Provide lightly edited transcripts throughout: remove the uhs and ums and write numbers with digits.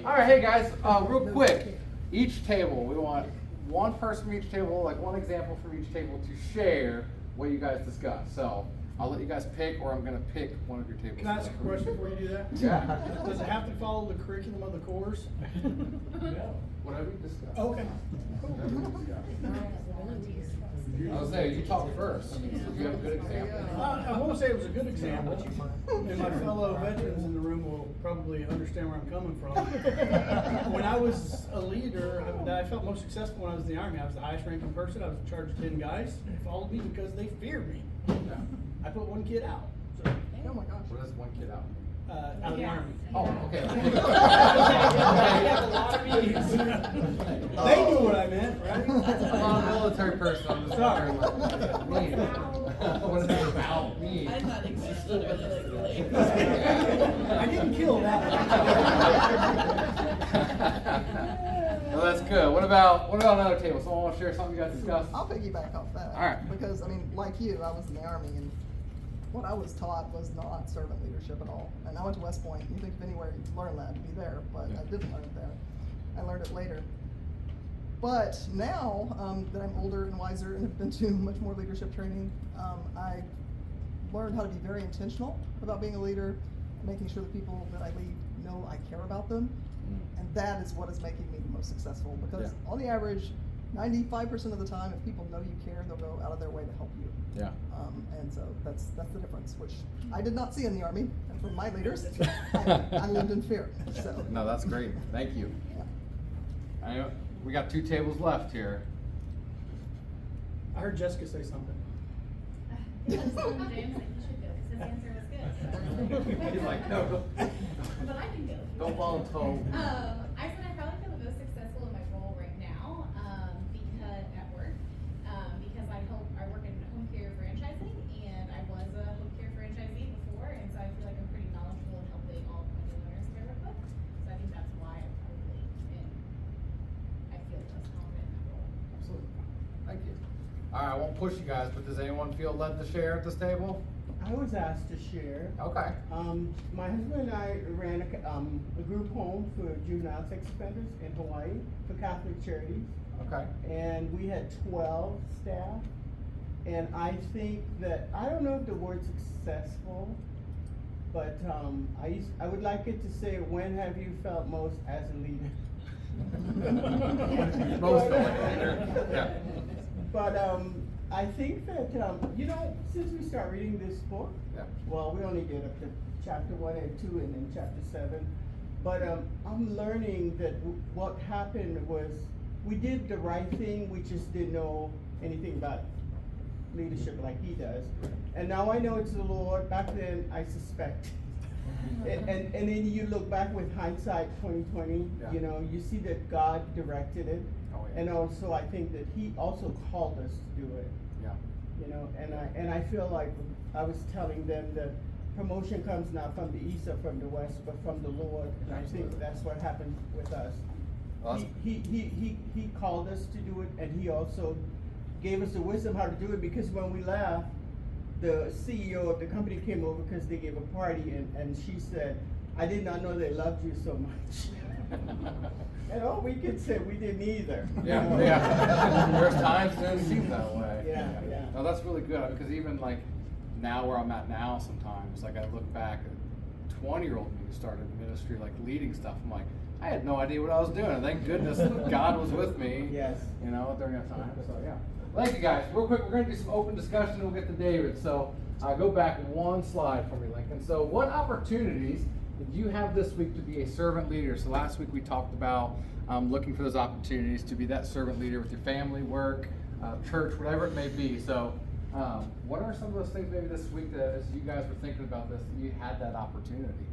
All right, hey guys, real quick, each table, we want one person from each table, like one example from each table to share what you guys discussed. So I'll let you guys pick, or I'm gonna pick one of your tables. Can I ask a question before you do that? Yeah. Does it have to follow the curriculum of the course? No, whatever you discuss. Okay. Whatever you discuss. I was saying, you talk first. I mean, so do you have a good example? I won't say it was a good example, and my fellow veterans in the room will probably understand where I'm coming from. When I was a leader, I felt most successful when I was in the Army. I was the highest ranking person. I was in charge of 10 guys. They followed me because they feared me. Yeah. I put one kid out. So, Oh my gosh. What does one kid out? out of the Army. Oh, okay. They knew what I meant, right? I'm not a military person, I'm just Sorry. wondering, like, me. What is it about me? I thought existed really. I didn't kill that. Well, that's good. What about another table? Someone want to share something you guys discussed? I'll piggyback off that. All right. Because, I mean, like you, I was in the Army, and what I was taught was not servant leadership at all. And I went to West Point. You think of anywhere you learn that, it'd be there, but Yeah. I didn't learn it there. I learned it later. But now that I'm older and wiser and have been to much more leadership training, I learned how to be very intentional about being a leader, making sure the people that I lead know I care about them. And that is what is making me the most successful, because Yeah. on the average, 95% of the time, if people know you care, they'll go out of their way to help you. Yeah. And so that's the difference, which I did not see in the Army, and from my leaders, I lived in fear, so. No, that's great. Thank you. Yeah. We got 2 tables left here. I heard Jessica say something. James, like, you should go, because his answer was good. He's like, no. But I can go. Don't volunteer. I said I probably feel the most successful in my role right now, because at work, because I work in home care franchising, and I was a home care franchisee before, and so I feel like I'm pretty knowledgeable in helping all of my new learners get work book. So I think that's why I'm probably I feel the most confident in that role. Absolutely. Thank you. All right, I won't push you guys, but does anyone feel led to share at this table? I was asked to share. Okay. My husband and I ran a group home for juvenile sex offenders in Hawaii for Catholic Charities, Okay. and we had 12 staff. And I think that, I don't know if the word successful, but I would like it to say, when have you felt most as a leader? Most of it. Yeah. But I think that, since we start reading this book, Yeah. well, we only did up to chapter 1 and 2 and then chapter 7, but I'm learning that what happened was we did the right thing, we just didn't know anything about leadership like he does. And now I know it's the Lord. Back then, I suspect. And then you look back with hindsight 2020, Yeah. you see that God directed it. Oh, yeah. And also, I think that he also called us to do it, Yeah. and I feel like I was telling them that promotion comes not from the east or from the west, but from the Lord, and I Absolutely. think that's what happened with us. Well, that's- He called us to do it, and he also gave us the wisdom how to do it, because when we left, the CEO of the company came over because they gave a party, and she said, "I did not know they loved you so much." And all we could say, we didn't either. Yeah, yeah. There's times it doesn't seem that way. Yeah, yeah. No, that's really good, because even like now where I'm at now, sometimes like I look back at 20-year-old me who started ministry, like leading stuff. I'm like, I had no idea what I was doing. And thank goodness God was with me. Yes. During that time. So yeah. Thank you guys. Real quick, we're going to do some open discussion. And we'll get to David. So go back one slide for me, Lincoln. So what opportunities did you have this week to be a servant leader? So last week we talked about looking for those opportunities to be that servant leader with your family, work, church, whatever it may be. So what are some of those things maybe this week that as you guys were thinking about this, you had that opportunity?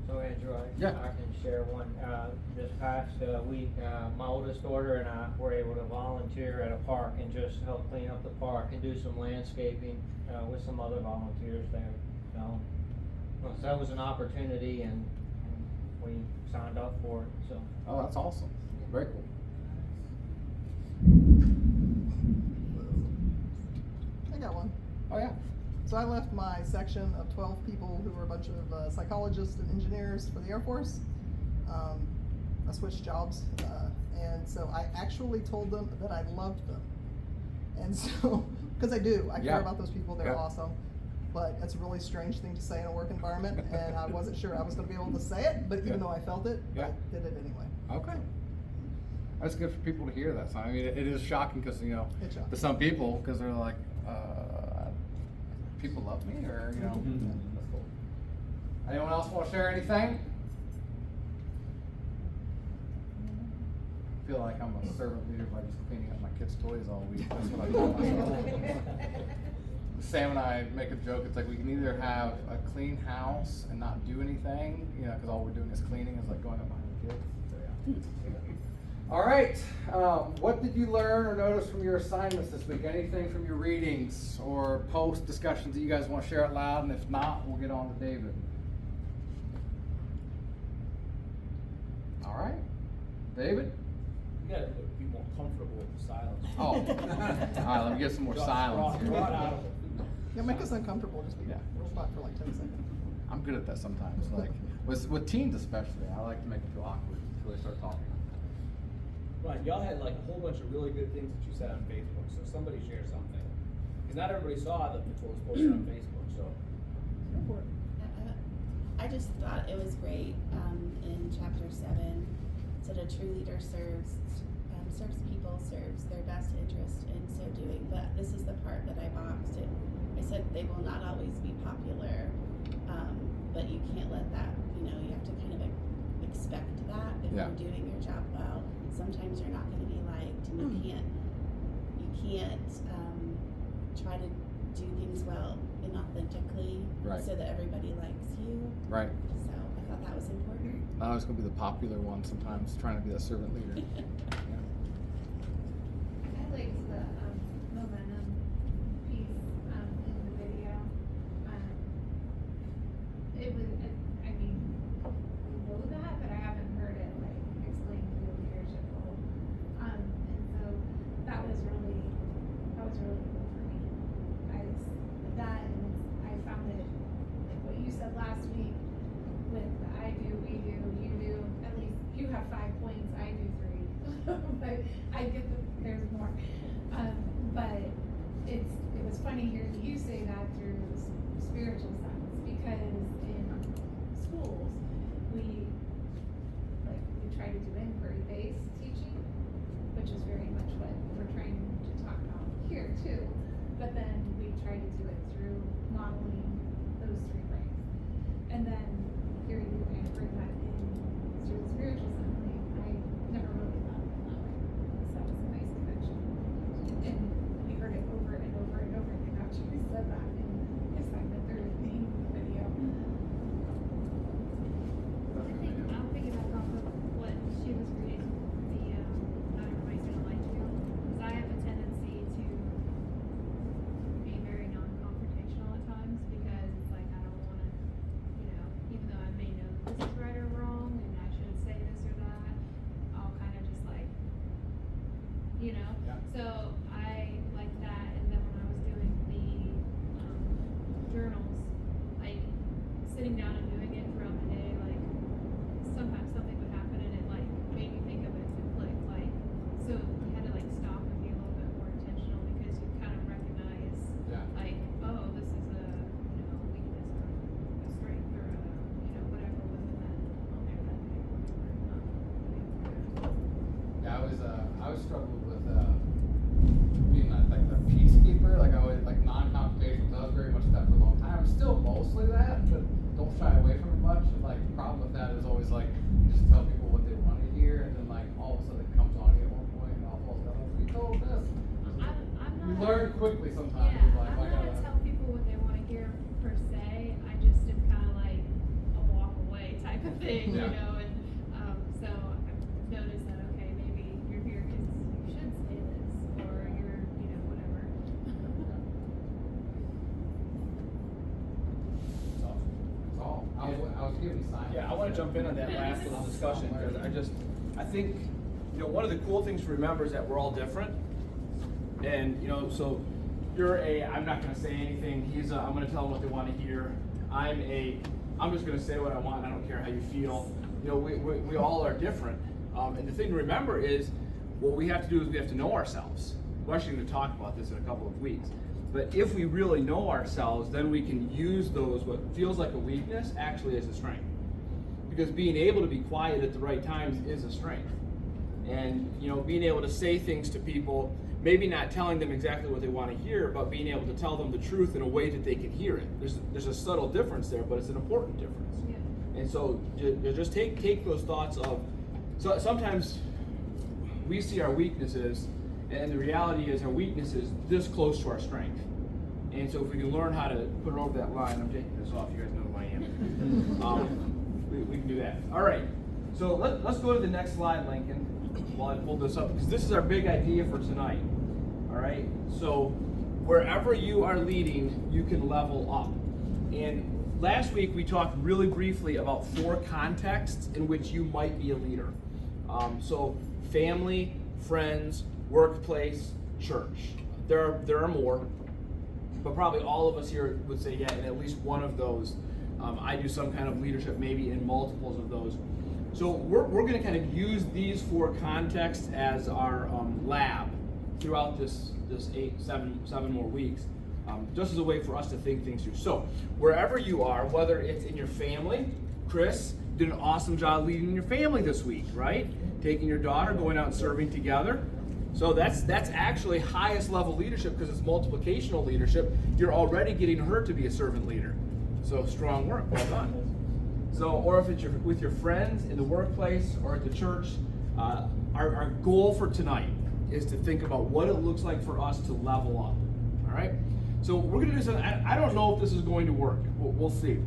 So Andrew, Yeah. I can share one. This past week, my oldest daughter and I were able to volunteer at a park and just help clean up the park and do some landscaping with some other volunteers there. So that was an opportunity, and we signed up for it. So. Oh, that's awesome. Very cool. I got one. Oh yeah. So I left my section of 12 people who were a bunch of psychologists and engineers for the Air Force. I switched jobs, and so I actually told them that I loved them. And so, because I do, I care Yeah. about those people, they're Yeah. awesome. But it's a really strange thing to say in a work environment, and I wasn't sure I was gonna be able to say it, but even Yeah. though I felt it, Yeah. I did it anyway. Okay. That's good for people to hear that. So, I mean, it is shocking because, you know, It's shocking. to some people, because they're like, people love me, or, you know. Mhm. That's cool. Anyone else want to share anything? I feel like I'm a servant leader by just cleaning up my kids' toys all week. That's what I call myself. Sam and I make a joke. It's like we can either have a clean house and not do anything, you know, because all we're doing is cleaning. It's like going up behind the kids. So yeah. All right. What did you learn or notice from your assignments this week? Anything from your readings or post discussions that you guys want to share out loud? And if not, we'll get on to David. All right, David. You gotta be more comfortable with silence. Oh. All right. Let me get some more silence here. Draw it out of it. Yeah, make us uncomfortable, just be Yeah. real quiet for like 10 seconds. I'm good at that sometimes. Like with teens especially, I like to make them feel awkward until they start talking. Right, y'all had like a whole bunch of really good things that you said on Facebook, so somebody share something. Cause not everybody saw that Nicole was posted on Facebook, so. Go for it. I just thought it was great in chapter 7 that a true leader serves people, serves their best interest in so doing. But this is the part that I boxed. I said they will not always be popular, but you can't let that. You know, you have to kind of expect that if Yeah. you're doing your job well. Sometimes you're not going to be liked, and you can't try to do things well inauthentically, Right. so that everybody likes you. Right. So I thought that was important. I was gonna be the popular one sometimes, trying to be that servant leader. Yeah. I liked the momentum piece in the video. It was, I mean, we know that, but I haven't heard it like explained through the leadership role. And so that was really cool for me. I found it, like what you said last week with the I do, we do, you do, at least you have 5 points, I do 3. But I get there's more. But it was funny hearing you say that through the spiritual sense, because in schools, we try to do inquiry-based teaching, which is very much what we're trying to talk about here too. But then we try to do it through modeling those 3 things. And then hearing you kind of bring that in through the spiritual sense, I never really thought of it that way. So that was a nice connection. And we heard it over and over and over again after you said that in assignment 13 video. I'll piggyback off of what she was reading, not everybody's gonna like you, because I have a tendency to be very non-confrontational at times, because it's like I don't wanna, even though I may know this is right or wrong, and I should say this or that, I'll kinda just like, Yeah. so I like that, and then when I was doing the, journals, like, sitting down and doing it throughout the day, like, sometimes something would happen and it like made me think of it to click, like, so you had to like stop and be a little bit more intentional, because you kind of recognize, Yeah. like, oh, this is a, weakness or a strength or a, whatever was in that, on there that day. Yeah, I was struggling with being like the peacekeeper. Like I always like non-confrontational. I was very much that for a long time. I'm still mostly that, but don't shy away from it much. And like the problem with that is always like you just tell people what they want to hear, and then like all of a sudden it comes on you at one point, and all of a sudden we told this. I'm You not. learn quickly sometimes. Yeah, It's like, I'm I not gotta- to tell people what they want to hear per se. I just am kind of like a walk away type of thing, Yeah. And so I've noticed that okay, maybe you're here because you should say this, or you're, whatever. It's awesome. That's all. I was giving signs. Yeah, I wanna jump in on that last little discussion, because I think, one of the cool things to remember is that we're all different. And, so I'm not gonna say anything. I'm gonna tell them what they want to hear. I'm just gonna say what I want. I don't care how you feel. You know, we all are different. And the thing to remember is, what we have to do is we have to know ourselves. We're actually gonna talk about this in a couple of weeks. But if we really know ourselves, then we can use those, what feels like a weakness, actually as a strength. Because being able to be quiet at the right times is a strength. And, you know, being able to say things to people, maybe not telling them exactly what they want to hear, but being able to tell them the truth in a way that they can hear it. There's a subtle difference there, but it's an important difference. Yeah. And so just take those thoughts of, so sometimes we see our weaknesses, and the reality is our weakness is this close to our strength. And so if we can learn how to put it over that line, I'm taking this off, you guys know who I am. We can do that. All right, so let's go to the next slide, Lincoln, while I pull this up, because this is our big idea for tonight. All right, so wherever you are leading, you can level up. And last week we talked really briefly about 4 contexts in which you might be a leader. So family, friends, workplace, church. There are more, but probably all of us here would say, yeah, in at least one of those, I do some kind of leadership, maybe in multiples of those. So we're going to kind of use these 4 contexts as our lab throughout this 7 more weeks, just as a way for us to think things through. So wherever you are, whether it's in your family, Chris did an awesome job leading your family this week, right? Taking your daughter, going out and serving together. So that's actually highest level leadership, because it's multiplicational leadership. You're already getting her to be a servant leader. So strong work, well done. So, or if it's with your friends in the workplace or at the church, our goal for tonight is to think about what it looks like for us to level up. All right. So we're going to do something. I don't know if this is going to work. We'll see.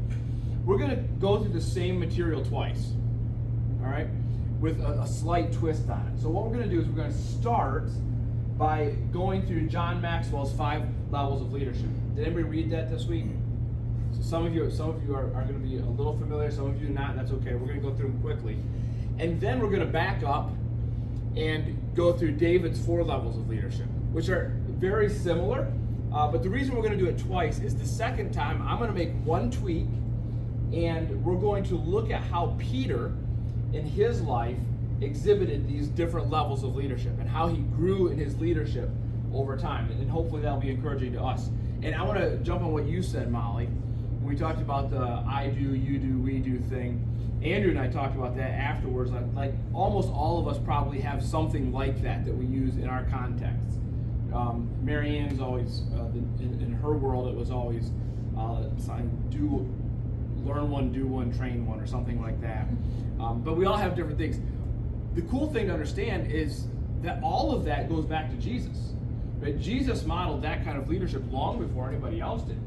We're going to go through the same material twice. All right, with a slight twist on it. So what we're going to do is we're going to start by going through John Maxwell's 5 levels of leadership. Did anybody read that this week? So some of you are going to be a little familiar, some of you not. That's okay. We're going to go through them quickly. And then we're going to back up and go through David's 4 levels of leadership, which are very similar. But the reason we're going to do it twice is the second time I'm going to make one tweak, and we're going to look at how Peter in his life exhibited these different levels of leadership and how he grew in his leadership over time. And hopefully that'll be encouraging to us. And I want to jump on what you said, Molly. When we talked about the I do, you do, we do thing, Andrew and I talked about that afterwards. Like almost all of us probably have something like that we use in our context. Mary Ann's always, in her world, it was always learn one, do one, train one, or something like that. But we all have different things. The cool thing to understand is that all of that goes back to Jesus. Right? Jesus modeled that kind of leadership long before anybody else did.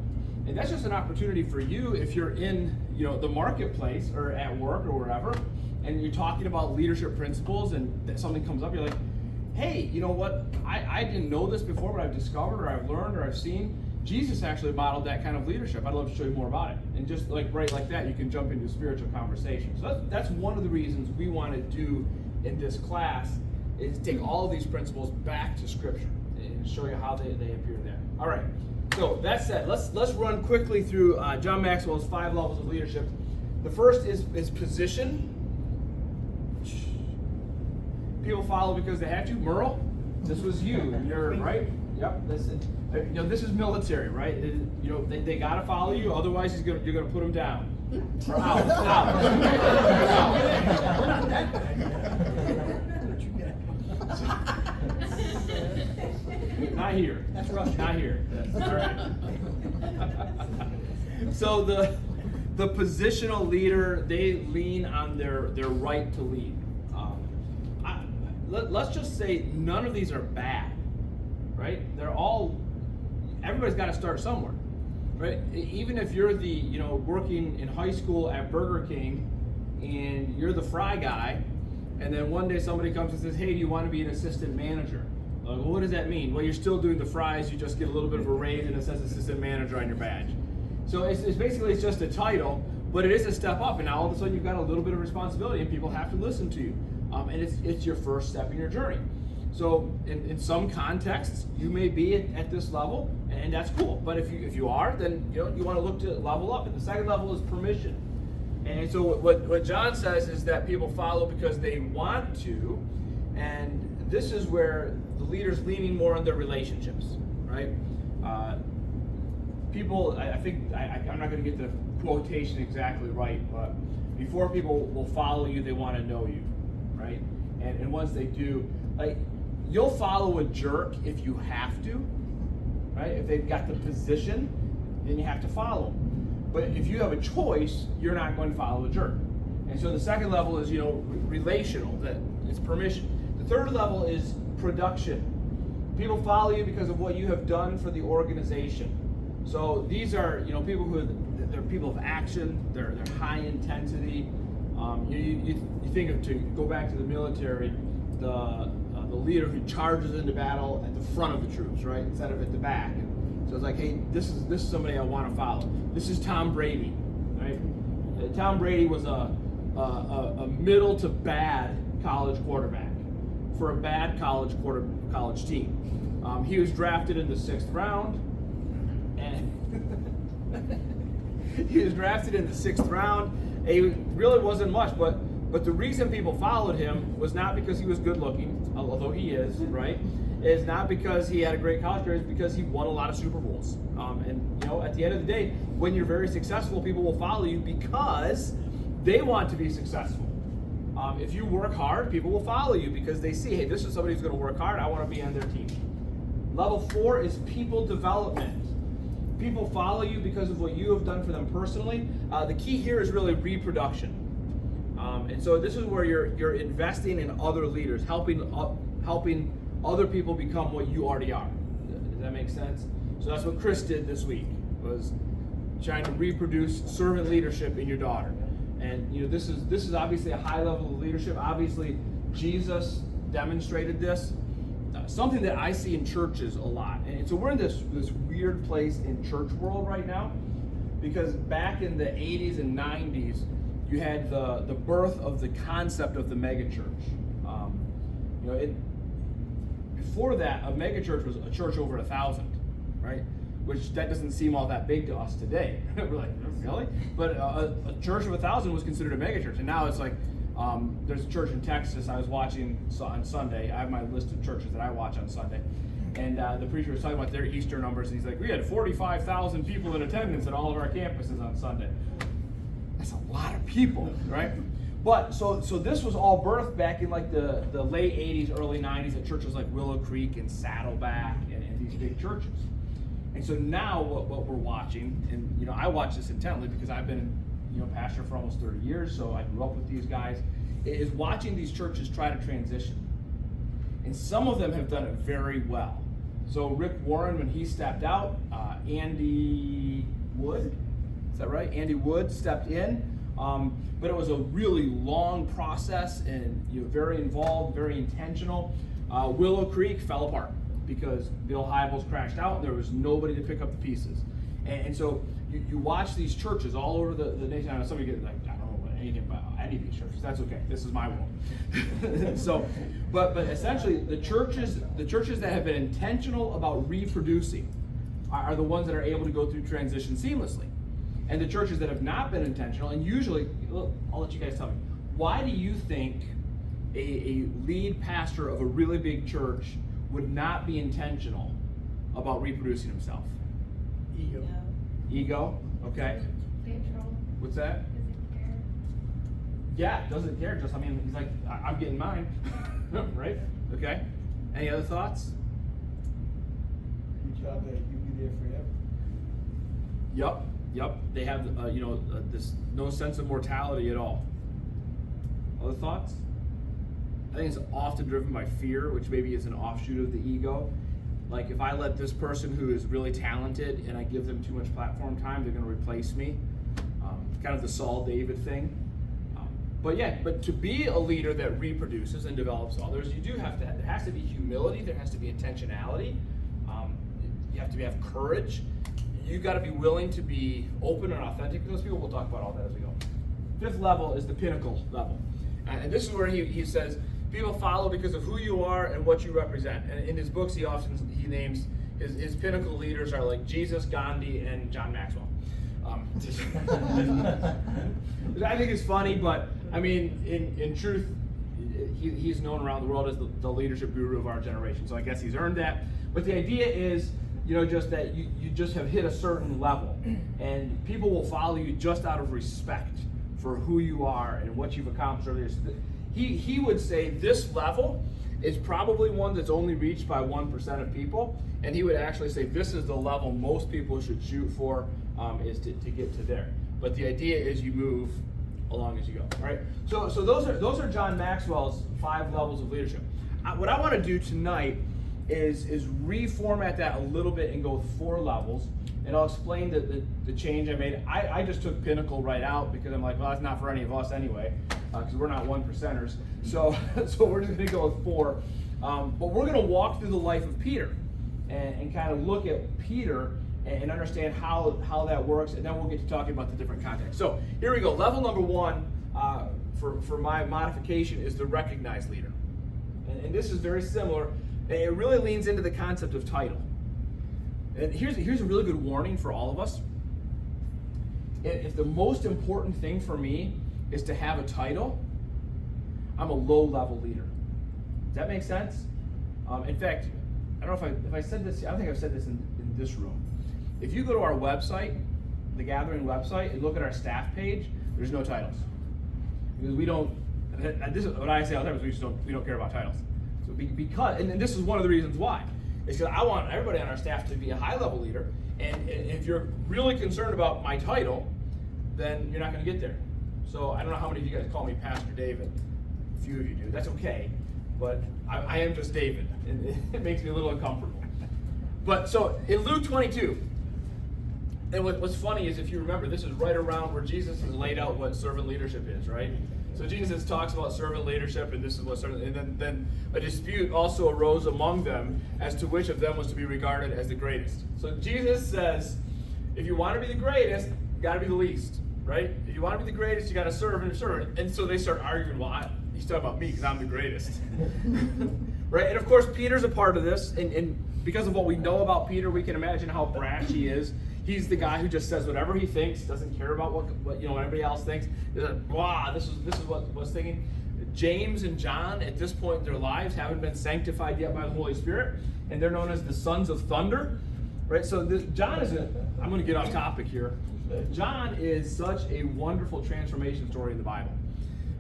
And that's just an opportunity for you if you're in, the marketplace or at work or wherever, and you're talking about leadership principles, and something comes up, you're like, hey, you know what? I didn't know this before, but I've discovered, or I've learned, or I've seen. Jesus actually modeled that kind of leadership. I'd love to show you more about it. And just right like that, you can jump into spiritual conversation. So that's one of the reasons we want to do in this class, is take all of these principles back to Scripture and show you how they appear there. All right. So that said, let's run quickly through John Maxwell's 5 levels of leadership. The first is position. People follow because they have to. Merle, this was you. You're right. Yep. This is military, right? They gotta follow you. Otherwise, you're gonna put them down. Or out. Not here. That's Russia. Not here. All right. So the positional leader, they lean on their right to lead. Let's just say none of these are bad, right? Everybody's got to start somewhere, right? Even if you're working in high school at Burger King and you're the fry guy, and then one day somebody comes and says, hey, do you want to be an assistant manager? Well, what does that mean? Well, you're still doing the fries, you just get a little bit of a raise and it says assistant manager on your badge. So it's just a title, but it is a step up, and now all of a sudden you've got a little bit of responsibility and people have to listen to you. And it's your first step in your journey. So in some contexts, you may be at this level, and and that's cool. But if you are, then you want to look to level up. And the second level is permission. And so what John says is that people follow because they want to, and this is where the leader's leaning more on their relationships, right? People, I think, I'm not going to get the quotation exactly right, but before people will follow you, they want to know you, right? And once they do, like, you'll follow a jerk if you have to, right? If they've got the position, then you have to follow them. But if you have a choice, you're not going to follow a jerk. And so the second level is, relational, that it's permission. The third level is production. People follow you because of what you have done for the organization. So these are, people they're people of action. They're high intensity. You think of, to go back to the military, the leader who charges into battle at the front of the troops, right, instead of at the back. So it's like, hey, this is somebody I want to follow. This is Tom Brady, right? Tom Brady was a middle to bad college quarterback for a bad college team. He was drafted in the 6th round, and he really wasn't much, but the reason people followed him was not because he was good looking, although he is, right? It's not because he had a great college career, it's because he won a lot of Super Bowls. And at the end of the day, when you're very successful, people will follow you because they want to be successful. If you work hard, people will follow you because they see, hey, this is somebody who's going to work hard, I want to be on their team. Level 4 is people development. People follow you because of what you have done for them personally. The key here is really reproduction. And so this is where you're investing in other leaders, helping other people become what you already are. Does that make sense? So that's what Chris did this week, was trying to reproduce servant leadership in your daughter. And this is obviously a high level of leadership. Obviously, Jesus demonstrated this. Something that I see in churches a lot. And so we're in this weird place in church world right now, because back in the 80s and 90s, you had the birth of the concept of the megachurch. Before that, a megachurch was a church over 1,000, right? Which that doesn't seem all that big to us today. We're like, really? But a church of 1,000 was considered a megachurch, and now it's like, there's a church in Texas I was watching on Sunday. I have my list of churches that I watch on Sunday, and the preacher was talking about their Easter numbers, and he's like, we had 45,000 people in attendance at all of our campuses on Sunday. That's a lot of people, right? But so this was all birthed back in like the late 80s, early 90s at churches like Willow Creek and Saddleback and these big churches. And so now what we're watching, and I watch this intently because I've been pastor for almost 30 years, so I grew up with these guys, is watching these churches try to transition. And some of them have done it very well. So Rick Warren, when he stepped out, Andy Wood, is that right? Andy Wood stepped in, but it was a really long process and very involved, very intentional. Willow Creek fell apart because Bill Hybels crashed out and there was nobody to pick up the pieces. And so you watch these churches all over the nation. I know somebody gets like, I don't know anything about any of these churches. That's okay. This is my world. So, but essentially the churches that have been intentional about reproducing are the ones that are able to go through transition seamlessly. And the churches that have not been intentional, and usually, I'll let you guys tell me, why do you think a lead pastor of a really big church would not be intentional about reproducing himself? Ego. Ego? Okay. Control. What's that? Doesn't care. Yeah, doesn't care. He's like, I'm getting mine. Right? Okay. Any other thoughts? Good job that you be there forever. Yep. They have, this no sense of mortality at all. Other thoughts? I think it's often driven by fear, which maybe is an offshoot of the ego. Like if I let this person who is really talented and I give them too much platform time, they're going to replace me. Kind of the Saul David thing. But to be a leader that reproduces and develops others, there has to be humility, there has to be intentionality. You have to have courage. You've got to be willing to be open and authentic to those people. We'll talk about all that as we go. 5th level is the pinnacle level. And this is where he says, people follow because of who you are and what you represent. And in his books, he names, his pinnacle leaders are like Jesus, Gandhi, and John Maxwell. Which I think is funny, but I mean, in truth, he's known around the world as the leadership guru of our generation. So I guess he's earned that. But the idea is, just that you just have hit a certain level, and people will follow you just out of respect for who you are and what you've accomplished over the years. He would say this level is probably one that's only reached by 1% of people, and he would actually say this is the level most people should shoot for, is to get to there. But the idea is you move along as you go, right? So those are John Maxwell's 5 levels of leadership. What I want to do tonight is reformat that a little bit and go with 4 levels, and I'll explain the change I made. I just took Pinnacle right out because I'm like, well, that's not for any of us anyway, because we're not 1%ers. So we're just going to go with 4. But we're going to walk through the life of Peter and kind of look at Peter and understand how that works, and then we'll get to talking about the different contexts. So here we go. Level number 1 for my modification is the recognized leader. And this is very similar. It really leans into the concept of title. And here's a really good warning for all of us. If the most important thing for me is to have a title, I'm a low-level leader. Does that make sense? In fact, I don't know if I said this. I don't think I've said this in this room. If you go to our website, the Gathering website, and look at our staff page, there's no titles, because we don't. This is what I say all the time: is we don't care about titles. So because, and this is one of the reasons why. Is because I want everybody on our staff to be a high-level leader, and if you're really concerned about my title, then you're not going to get there. So I don't know how many of you guys call me Pastor David. A few of you do. That's okay, but I am just David, and it makes me a little uncomfortable. But so in Luke 22, and what's funny is, if you remember, this is right around where Jesus has laid out what servant leadership is, right? So Jesus talks about servant leadership, and this is what servant, and then a dispute also arose among them as to which of them was to be regarded as the greatest. So Jesus says, if you want to be the greatest, you got to be the least, right? If you want to be the greatest, you got to serve and serve. And so they start arguing, well, he's talking about me because I'm the greatest, right? And of course, Peter's a part of this, and because of what we know about Peter, we can imagine how brash he is. He's the guy who just says whatever he thinks, doesn't care about what everybody else thinks. He's like, wow, this is what's thinking. James and John, at this point in their lives, haven't been sanctified yet by the Holy Spirit, and they're known as the sons of thunder, right? So John is I'm going to get off topic here. John is such a wonderful transformation story in the Bible,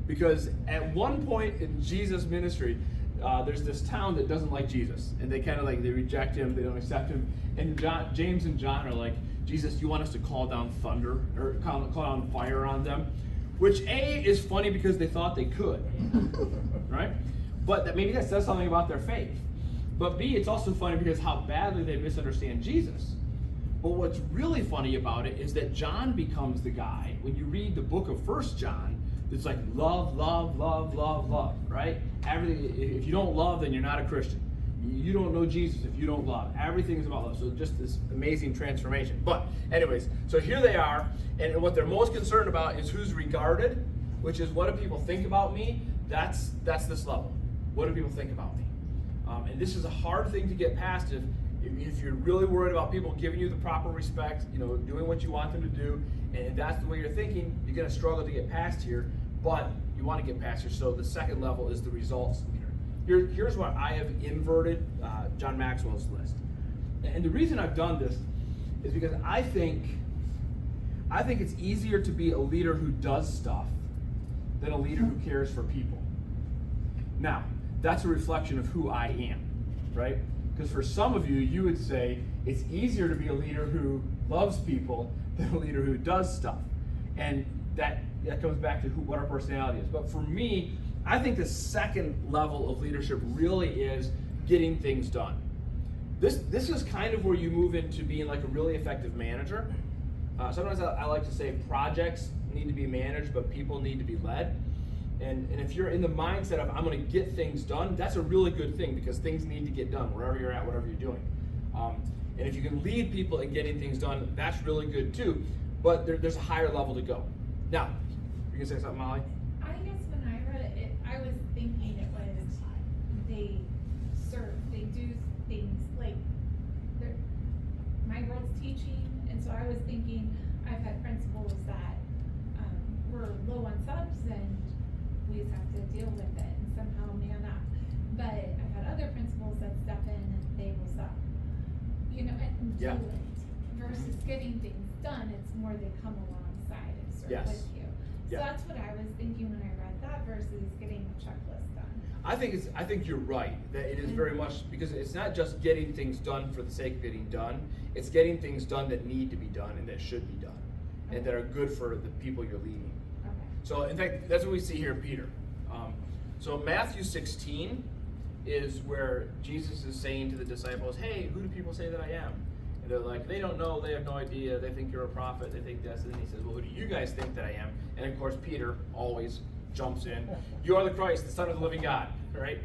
because at one point in Jesus' ministry, there's this town that doesn't like Jesus, and they kind of they reject him, they don't accept him, and James and John are like, Jesus, you want us to call down thunder or call down fire on them? Which A, is funny because they thought they could, right? But maybe that says something about their faith. But B, it's also funny because how badly they misunderstand Jesus. But what's really funny about it is that John becomes the guy, when you read the book of 1 John, it's like love, love, love, love, love, right? Everything. If you don't love, then you're not a Christian. You don't know Jesus if you don't love. Everything is about love. So just this amazing transformation. But anyways, so here they are, and what they're most concerned about is who's regarded, which is what do people think about me? That's this level. What do people think about me? And this is a hard thing to get past if you're really worried about people giving you the proper respect, doing what you want them to do, and that's the way you're thinking, you're going to struggle to get past here, but you want to get past here. So the second level is the results leader. Here's what I have inverted John Maxwell's list. And the reason I've done this is because I think it's easier to be a leader who does stuff than a leader who cares for people. Now, that's a reflection of who I am, right? Because for some of you, you would say it's easier to be a leader who loves people than a leader who does stuff. And that comes back to what our personality is. But for me, I think the second level of leadership really is getting things done. This is kind of where you move into being like a really effective manager. Sometimes I like to say projects need to be managed, but people need to be led. And if you're in the mindset of I'm going to get things done, that's a really good thing, because things need to get done wherever you're at, whatever you're doing. And if you can lead people in getting things done, that's really good too. But there's a higher level to go. Now, you can say something, Molly? I guess when I read it, I was thinking it was they serve, they do things like deal with it and somehow man up. But I've had other principals that step in and they will stop, and do Yeah. it. Versus getting things done, it's more they come alongside and serve Yes. with you. So Yeah. that's what I was thinking when I read that versus getting a checklist done. I think you're right, that it is very much, because it's not just getting things done for the sake of getting done, it's getting things done that need to be done and that should be done, and that are good for the people you're leading. Okay. So in fact, that's what we see here in Peter. So Matthew 16 is where Jesus is saying to the disciples, hey, who do people say that I am? And they're like, they don't know, they have no idea, they think you're a prophet, they think this, and then he says, well, who do you guys think that I am? And of course, Peter always jumps in, you are the Christ, the Son of the living God, right?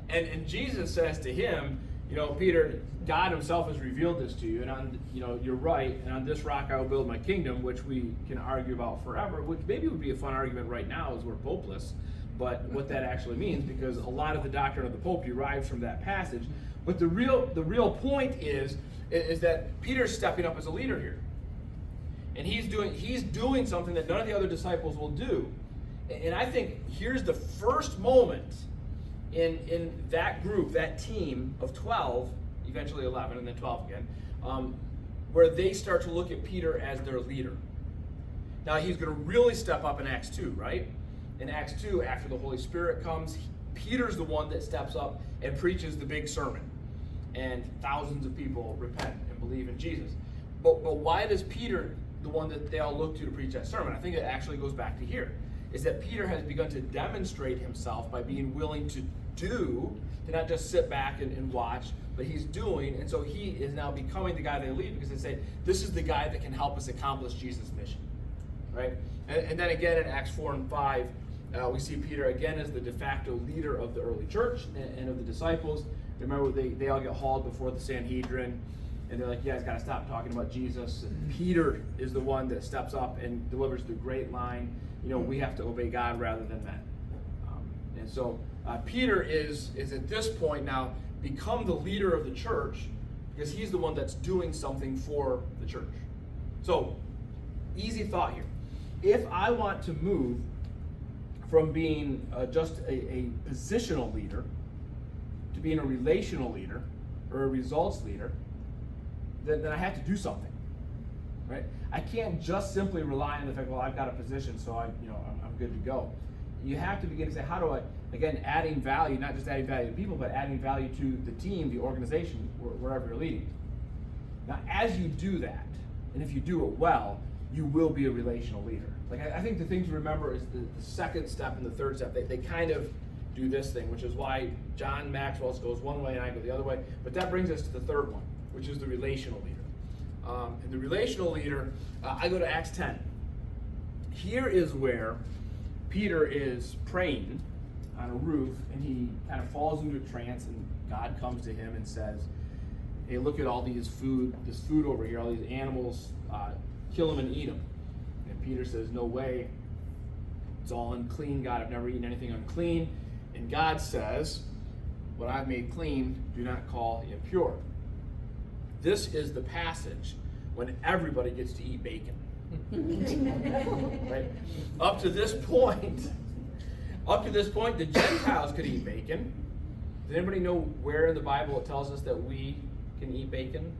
And Jesus says to him, Peter, God himself has revealed this to you, and on, you're right, and on this rock I will build my kingdom, which we can argue about forever, which maybe would be a fun argument right now as we're popeless, but what that actually means, because a lot of the doctrine of the Pope derives from that passage. But the real point is that Peter's stepping up as a leader here. And he's doing something that none of the other disciples will do. And I think here's the first moment in that group, that team of 12, eventually 11, and then 12 again, where they start to look at Peter as their leader. Now he's going to really step up in Acts 2, right? In Acts 2, after the Holy Spirit comes, Peter's the one that steps up and preaches the big sermon. And thousands of people repent and believe in Jesus. But why is Peter the one that they all look to preach that sermon? I think it actually goes back to here, is that Peter has begun to demonstrate himself by being willing to do, to not just sit back and watch, but he's doing, and so he is now becoming the guy they lead, because they say, this is the guy that can help us accomplish Jesus' mission, right? And then again in Acts 4 and 5, we see Peter again as the de facto leader of the early church and of the disciples. Remember, they all get hauled before the Sanhedrin, and they're like, you guys got to stop talking about Jesus. And Peter is the one that steps up and delivers the great line, we have to obey God rather than men. And so Peter is at this point now become the leader of the church, because he's the one that's doing something for the church. So, easy thought here. If I want to move from being just a positional leader to being a relational leader or a results leader, then I have to do something, right? I can't just simply rely on the fact, well, I've got a position, so I'm good to go. You have to begin to say, how do I, again, adding value, not just adding value to people, but adding value to the team, the organization, wherever you're leading. Now, as you do that, and if you do it well, you will be a relational leader. Like, I think the thing to remember is the second step and the third step, they kind of do this thing, which is why John Maxwell goes one way and I go the other way. But that brings us to the third one, which is the relational leader. And the relational leader, I go to Acts 10. Here is where Peter is praying on a roof, and he kind of falls into a trance, and God comes to him and says, hey, look at all this food over here, all these animals, kill them and eat them. And Peter says, no way, it's all unclean, God, I've never eaten anything unclean. And God says, what I've made clean, do not call impure. This is the passage when everybody gets to eat bacon. Right? Up to this point, the Gentiles could eat bacon. Does anybody know where in the Bible it tells us that we can eat bacon?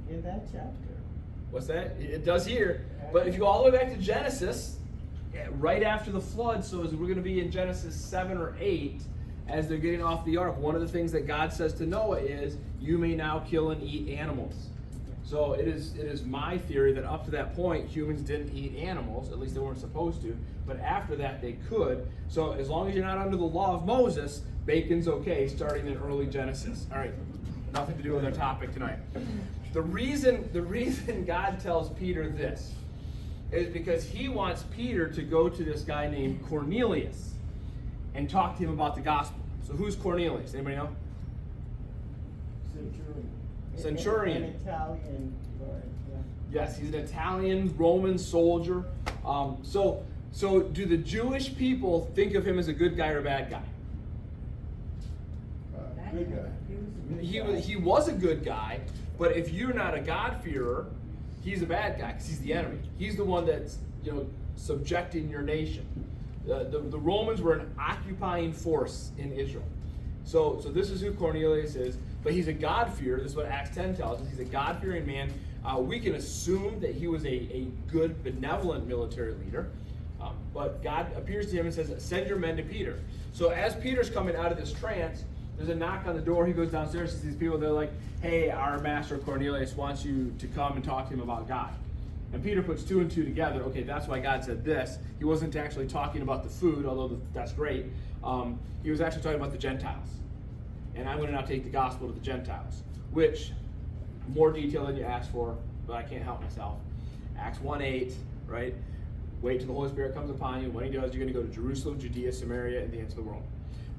In that chapter. What's that? It does here. But if you go all the way back to Genesis, right after the flood, so as we're going to be in Genesis 7 or 8, as they're getting off the ark, one of the things that God says to Noah is, you may now kill and eat animals. So it is my theory that up to that point, humans didn't eat animals, at least they weren't supposed to, but after that they could. So as long as you're not under the law of Moses, bacon's okay, starting in early Genesis. All right, nothing to do with our topic tonight. The reason God tells Peter this is because he wants Peter to go to this guy named Cornelius and talk to him about the gospel. So who's Cornelius? Anybody know? Centurion. An Italian Lord, yeah. Yes, he's an Italian Roman soldier. So do the Jewish people think of him as a good guy or a bad guy? Good guy. He was a good guy, but if you're not a God-fearer, he's a bad guy because he's the enemy. He's the one that's subjecting your nation. The Romans were an occupying force in Israel. So this is who Cornelius is, but he's a God-fearer. This is what Acts 10 tells us. He's a God-fearing man. We can assume that he was a good, benevolent military leader, but God appears to him and says, send your men to Peter. So as Peter's coming out of this trance, there's a knock on the door. He goes downstairs to these people. They're like, hey, our master Cornelius wants you to come and talk to him about God. And Peter puts 2 and 2 together. Okay, that's why God said this. He wasn't actually talking about the food, although that's great. He was actually talking about the Gentiles. And I'm going to now take the gospel to the Gentiles, which, more detail than you asked for, but I can't help myself. Acts 1:8, right? Wait till the Holy Spirit comes upon you. When he does, you're going to go to Jerusalem, Judea, Samaria, and the ends of the world.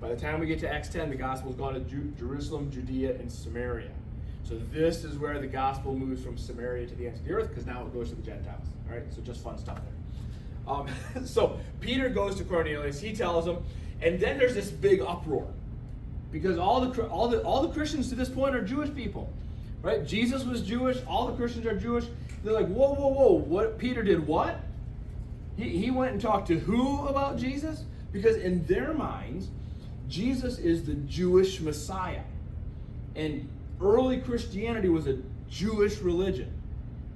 By the time we get to Acts 10, the gospel's gone to Jerusalem, Judea, and Samaria. So this is where the gospel moves from Samaria to the ends of the earth, because now it goes to the Gentiles. All right, so just fun stuff there. So Peter goes to Cornelius. He tells him, and then there's this big uproar, because all the Christians to this point are Jewish people, right? Jesus was Jewish. All the Christians are Jewish. They're like, whoa, whoa, whoa! What Peter did? What? He went and talked to who about Jesus? Because in their minds, Jesus is the Jewish Messiah, and early Christianity was a Jewish religion.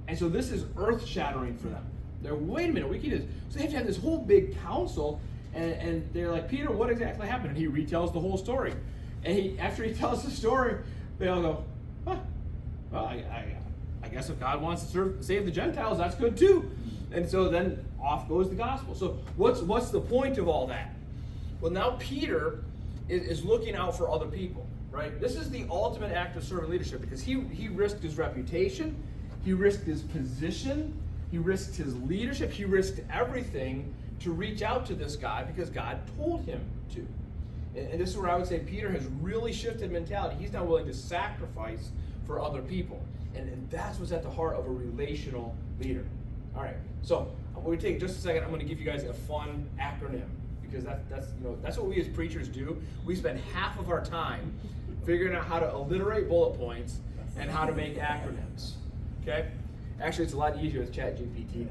And so this is earth-shattering for them. They're, wait a minute, we can do this. So they have to have this whole big council, and they're like, Peter, what exactly happened? And he retells the whole story. And after he tells the story, they all go, huh, well, I guess if God wants to save the Gentiles, that's good too. And so then off goes the gospel. So what's the point of all that? Well, now Peter is looking out for other people. Right? This is the ultimate act of servant leadership, because he risked his reputation, he risked his position, he risked his leadership, he risked everything to reach out to this guy because God told him to. And this is where I would say Peter has really shifted mentality. He's now willing to sacrifice for other people. And that's what's at the heart of a relational leader. All right, so we're going to take just a second. I'm going to give you guys a fun acronym, because that's what we as preachers do. We spend half of our time figuring out how to alliterate bullet points and how to make acronyms. Okay? Actually, it's a lot easier with ChatGPT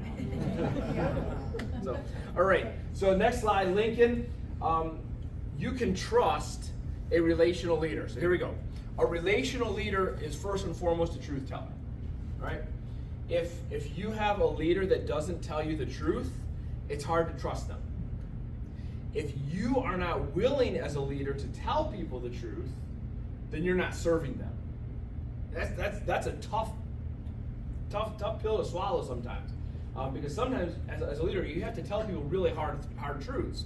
now. So, all right. So next slide, Lincoln. You can trust a relational leader. So here we go. A relational leader is first and foremost a truth teller. Right? If you have a leader that doesn't tell you the truth, it's hard to trust them. If you are not willing as a leader to tell people the truth, then you're not serving them. That's a tough pill to swallow sometimes, because sometimes as a leader you have to tell people really hard truths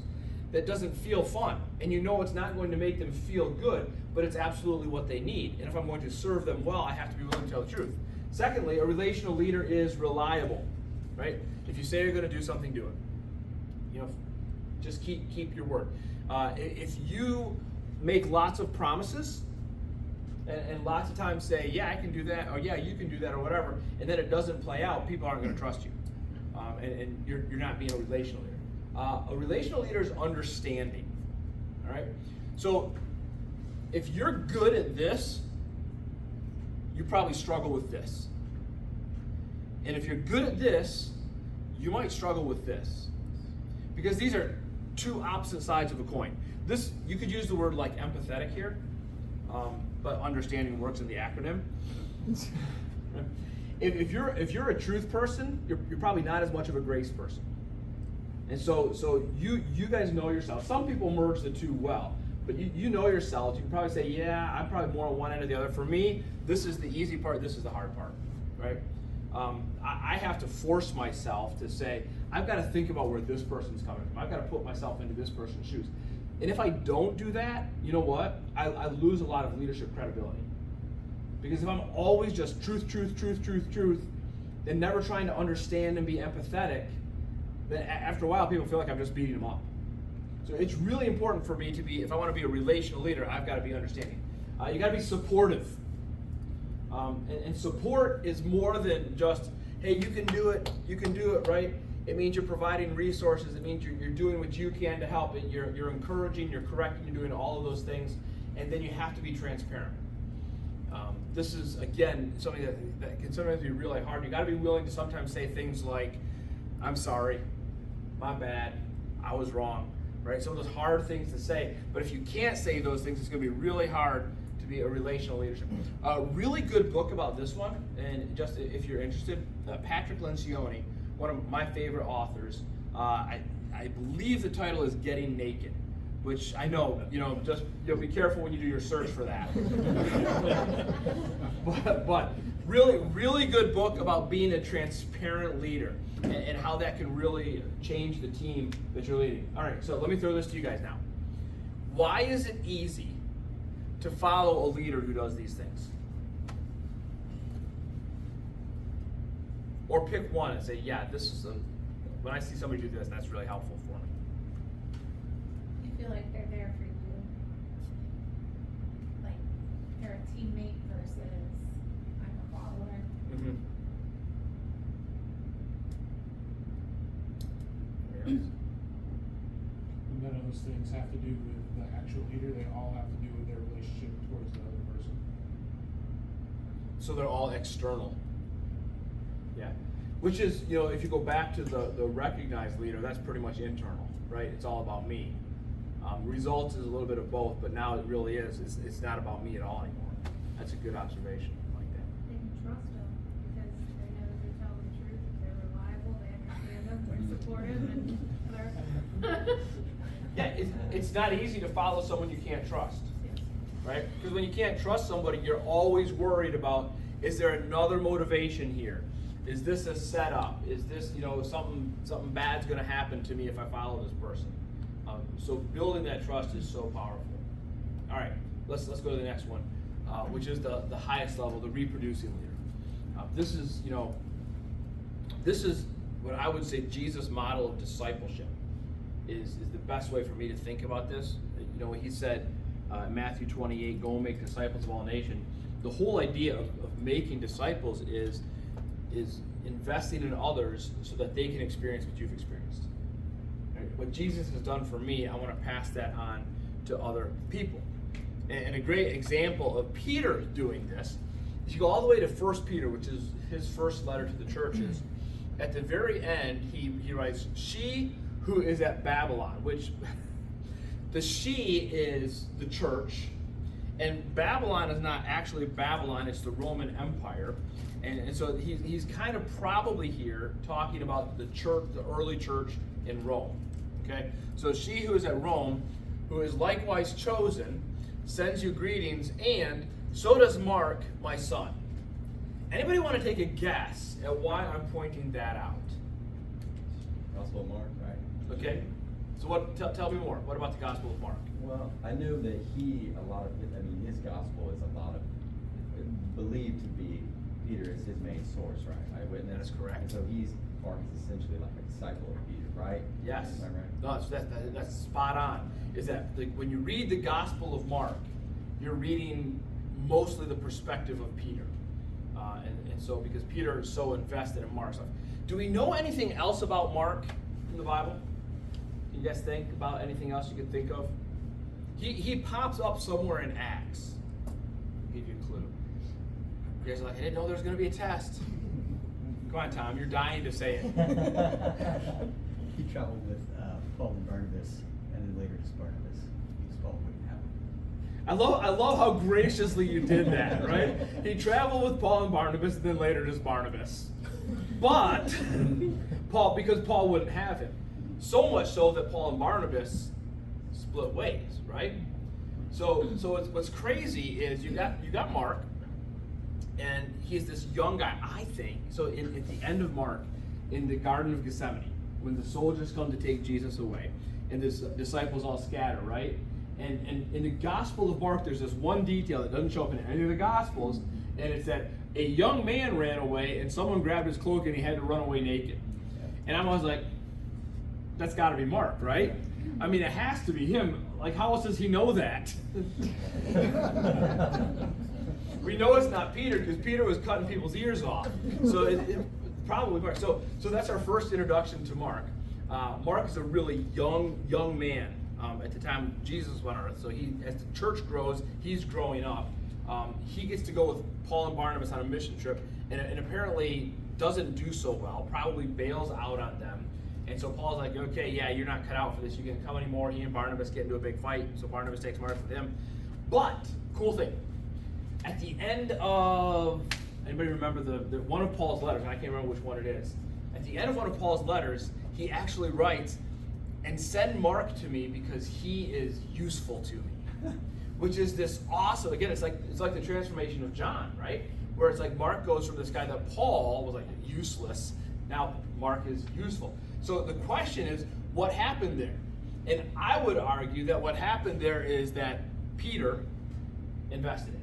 that doesn't feel fun, and you know it's not going to make them feel good, but it's absolutely what they need. And if I'm going to serve them well, I have to be willing to tell the truth. Secondly, a relational leader is reliable, right? If you say you're going to do something, do it. Just keep your word. If you make lots of promises and lots of times say, yeah, I can do that, or yeah, you can do that, or whatever, and then it doesn't play out, people aren't going to trust you. And you're not being a relational leader. A relational leader is understanding. All right? So if you're good at this, you probably struggle with this. And if you're good at this, you might struggle with this. Because these are two opposite sides of a coin. This, you could use the word like empathetic here, but understanding works in the acronym. If you're a truth person, you're probably not as much of a grace person. And so you guys know yourself. Some people merge the two well, but you know yourselves. You can probably say, yeah, I'm probably more on one end or the other. For me, this is the easy part, this is the hard part, right? I have to force myself to say, I've got to think about where this person's coming from. I've got to put myself into this person's shoes. And if I don't do that, you know what? I lose a lot of leadership credibility. Because if I'm always just truth, then never trying to understand and be empathetic, then after a while people feel like I'm just beating them up. So it's really important for me to be, if I want to be a relational leader, I've got to be understanding. You got to be supportive. And support is more than just, hey, you can do it, right? It means you're providing resources. It means you're doing what you can to help it. You're encouraging, you're correcting, you're doing all of those things. And then you have to be transparent. This is, again, something that can sometimes be really hard. You got to be willing to sometimes say things like, I'm sorry, my bad, I was wrong, right? Some of those hard things to say. But if you can't say those things, it's going to be really hard to be a relational leadership. A really good book about this one, and just if you're interested, Patrick Lencioni, one of my favorite authors. I believe the title is Getting Naked, which I know, just be careful when you do your search for that. but really, really good book about being a transparent leader and how that can really change the team that you're leading. All right, so let me throw this to you guys now. Why is it easy to follow a leader who does these things? Or pick one and say, yeah, when I see somebody do this, that's really helpful for me. You feel like they're there for you. Like they're a teammate versus I'm a follower. Mm-hmm. None of those things have to do with the actual leader, they all have to do with their relationship towards the other person. So they're all external. Yeah. Which is, if you go back to the recognized leader, that's pretty much internal, right? It's all about me. Results is a little bit of both, but now it really is. It's not about me at all anymore. That's a good observation. I like that. They can trust them because they know that they're telling the truth, they're reliable, they understand them, they're supportive, and they're. Yeah, it's not easy to follow someone you can't trust, right? Because when you can't trust somebody, you're always worried about, is there another motivation here? Is this a setup? Is this, something bad's going to happen to me if I follow this person? So building that trust is so powerful. All right, let's go to the next one, which is the highest level, the reproducing leader. This is what I would say Jesus' model of discipleship is the best way for me to think about this. He said in Matthew 28, go and make disciples of all nations. The whole idea of making disciples is investing in others so that they can experience what you've experienced. Right? What Jesus has done for me, I want to pass that on to other people. And a great example of Peter doing this, if you go all the way to 1 Peter, which is his first letter to the churches, at the very end, he writes, she who is at Babylon, which the she is the church, and Babylon is not actually Babylon, it's the Roman Empire. And so he's kind of probably here talking about the church, the early church in Rome. Okay? So she who is at Rome, who is likewise chosen, sends you greetings, and so does Mark, my son. Anybody want to take a guess at why I'm pointing that out? Gospel of Mark, right? Okay? So tell me more. What about the Gospel of Mark? Well, I know that his gospel is believed to be, Peter is his main source, right? Eyewitness. That is correct. And so Mark is essentially like a disciple of Peter, right? Yes. Is that right? No, that's spot on. Is that when you read the Gospel of Mark, you're reading mostly the perspective of Peter. And so because Peter is so invested in Mark's life. Do we know anything else about Mark in the Bible? You guys think about anything else you could think of? He pops up somewhere in Acts. I'll give you a clue. You guys are like, I didn't know there was going to be a test. Come on, Tom, you're dying to say it. He traveled with Paul and Barnabas, and then later just Barnabas, because Paul wouldn't have him. I love how graciously you did that, right? He traveled with Paul and Barnabas, and then later just Barnabas. But because Paul wouldn't have him. So much so that Paul and Barnabas split ways, right? So what's crazy is you got Mark, and he's this young guy, I think. So at the end of Mark, in the Garden of Gethsemane, when the soldiers come to take Jesus away, and the disciples all scatter, right? And in the Gospel of Mark, there's this one detail that doesn't show up in any of the Gospels, and it's that a young man ran away, and someone grabbed his cloak, and he had to run away naked. And I'm always like, that's got to be Mark, right? I mean, it has to be him. Like, how else does he know that? We know it's not Peter because Peter was cutting people's ears off. So it probably Mark. So that's our first introduction to Mark. Mark is a really young man at the time Jesus went on earth. So as the church grows, he's growing up. He gets to go with Paul and Barnabas on a mission trip, and apparently doesn't do so well. Probably bails out on them, And so Paul's like, okay, yeah, you're not cut out for this. You can't come anymore. He and Barnabas get into a big fight. So Barnabas takes Mark with him. But, cool thing, at the end of, anybody remember the one of Paul's letters? And I can't remember which one it is. At the end of one of Paul's letters, he actually writes, and send Mark to me because he is useful to me. Which is this awesome, again, it's like the transformation of John, right? Where it's like Mark goes from this guy that Paul was like useless, now Mark is useful. So the question is, what happened there? And I would argue that what happened there is that Peter invested in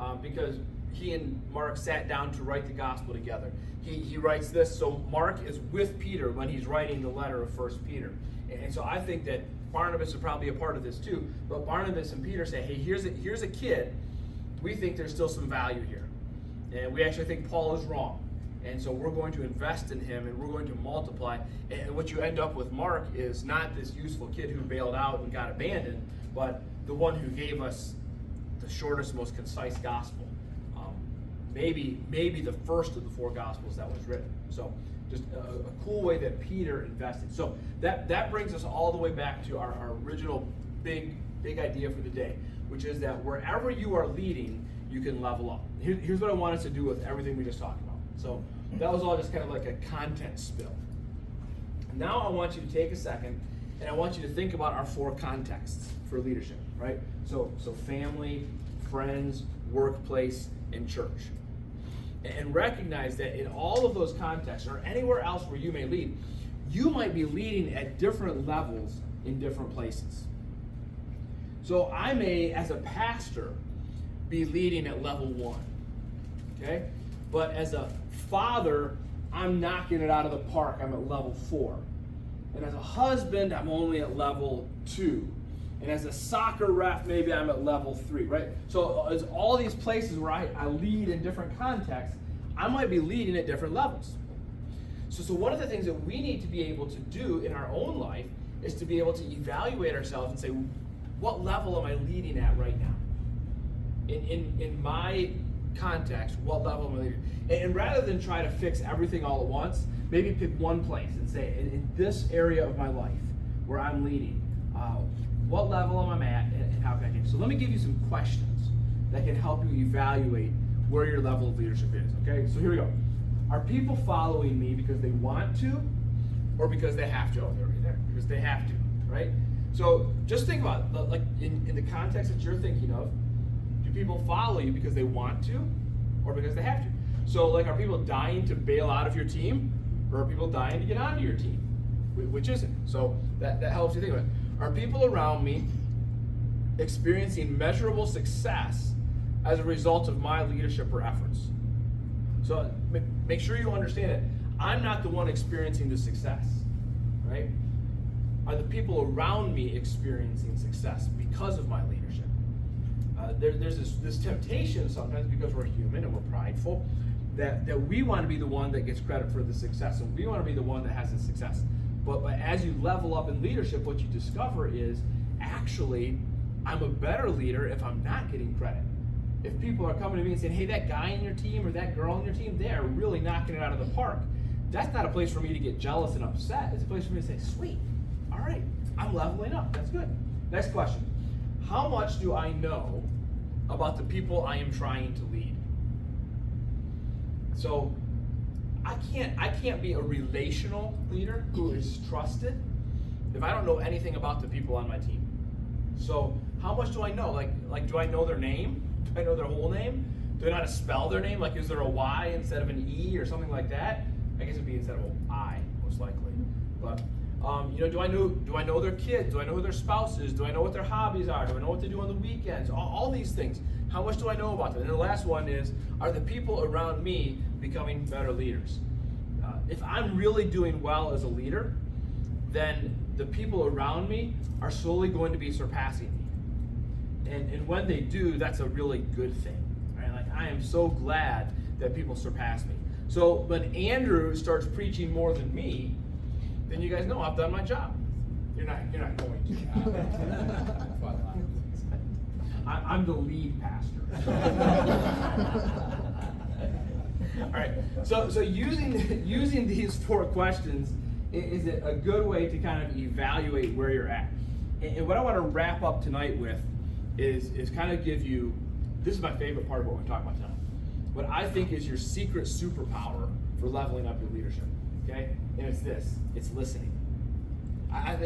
him. Because he and Mark sat down to write the gospel together. He writes this, so Mark is with Peter when he's writing the letter of 1 Peter. And so I think that Barnabas is probably a part of this too, but Barnabas and Peter say, hey, here's a kid, we think there's still some value here. And we actually think Paul is wrong. And so we're going to invest in him and we're going to multiply. And what you end up with Mark is not this useful kid who bailed out and got abandoned, but the one who gave us the shortest, most concise gospel. Maybe the first of the 4 gospels that was written. So just a cool way that Peter invested. So that brings us all the way back to our original big idea for the day, which is that wherever you are leading, you can level up. Here's what I want us to do with everything we just talked about. So that was all just kind of like a content spill. Now I want you to take a second and I want you to think about our 4 contexts for leadership, right? So family, friends, workplace, and church. And recognize that in all of those contexts, or anywhere else where you may lead, you might be leading at different levels in different places. So I may, as a pastor, be leading at level 1, okay? But as a father, I'm knocking it out of the park, I'm at level 4. And as a husband, I'm only at level 2. And as a soccer ref, maybe I'm at level 3, right? So as all these places where I lead in different contexts, I might be leading at different levels. So one of the things that we need to be able to do in our own life is to be able to evaluate ourselves and say, what level am I leading at right now? In my context, what level am I leading? And rather than try to fix everything all at once, maybe pick one place and say, in this area of my life where I'm leading, what level am I at and how can I change? So let me give you some questions that can help you evaluate where your level of leadership is, okay? So here we go. Are people following me because they want to or because they have to? Oh, they're already there. Because they have to, right? So just think about it. Like in the context that you're thinking of, do people follow you because they want to or because they have to? So like, are people dying to bail out of your team or are people dying to get onto your team? Which isn't. So that helps you think about it. Are people around me experiencing measurable success as a result of my leadership or efforts? So make sure you understand it. I'm not the one experiencing the success, right? Are the people around me experiencing success because of my leadership? There's this temptation sometimes, because we're human and we're prideful, that we want to be the one that gets credit for the success, and we want to be the one that has the success. But as you level up in leadership, what you discover is, actually, I'm a better leader if I'm not getting credit. If people are coming to me and saying, hey, that guy in your team or that girl in your team, they are really knocking it out of the park. That's not a place for me to get jealous and upset. It's a place for me to say, sweet, all right, I'm leveling up. That's good. Next question. How much do I know about the people I am trying to lead? So I can't be a relational leader who is trusted if I don't know anything about the people on my team. So how much do I know? Like do I know their name? Do I know their whole name? Do I know how to spell their name? Like, is there a Y instead of an E or something like that? I guess it'd be instead of an I, most likely. But do I know their kids? Do I know who their spouse is? Do I know what their hobbies are? Do I know what they do on the weekends? All these things. How much do I know about them? And the last one is, are the people around me becoming better leaders? If I'm really doing well as a leader, then the people around me are slowly going to be surpassing me. And when they do, that's a really good thing, right? Like, I am so glad that people surpass me. So when Andrew starts preaching more than me, then you guys know I've done my job. You're not going to. I'm the lead pastor. All right. So using these 4 questions is it a good way to kind of evaluate where you're at. And what I want to wrap up tonight with is kind of give you, this is my favorite part of what we're talking about tonight, what I think is your secret superpower for leveling up your leadership, okay? And it's this, it's listening. I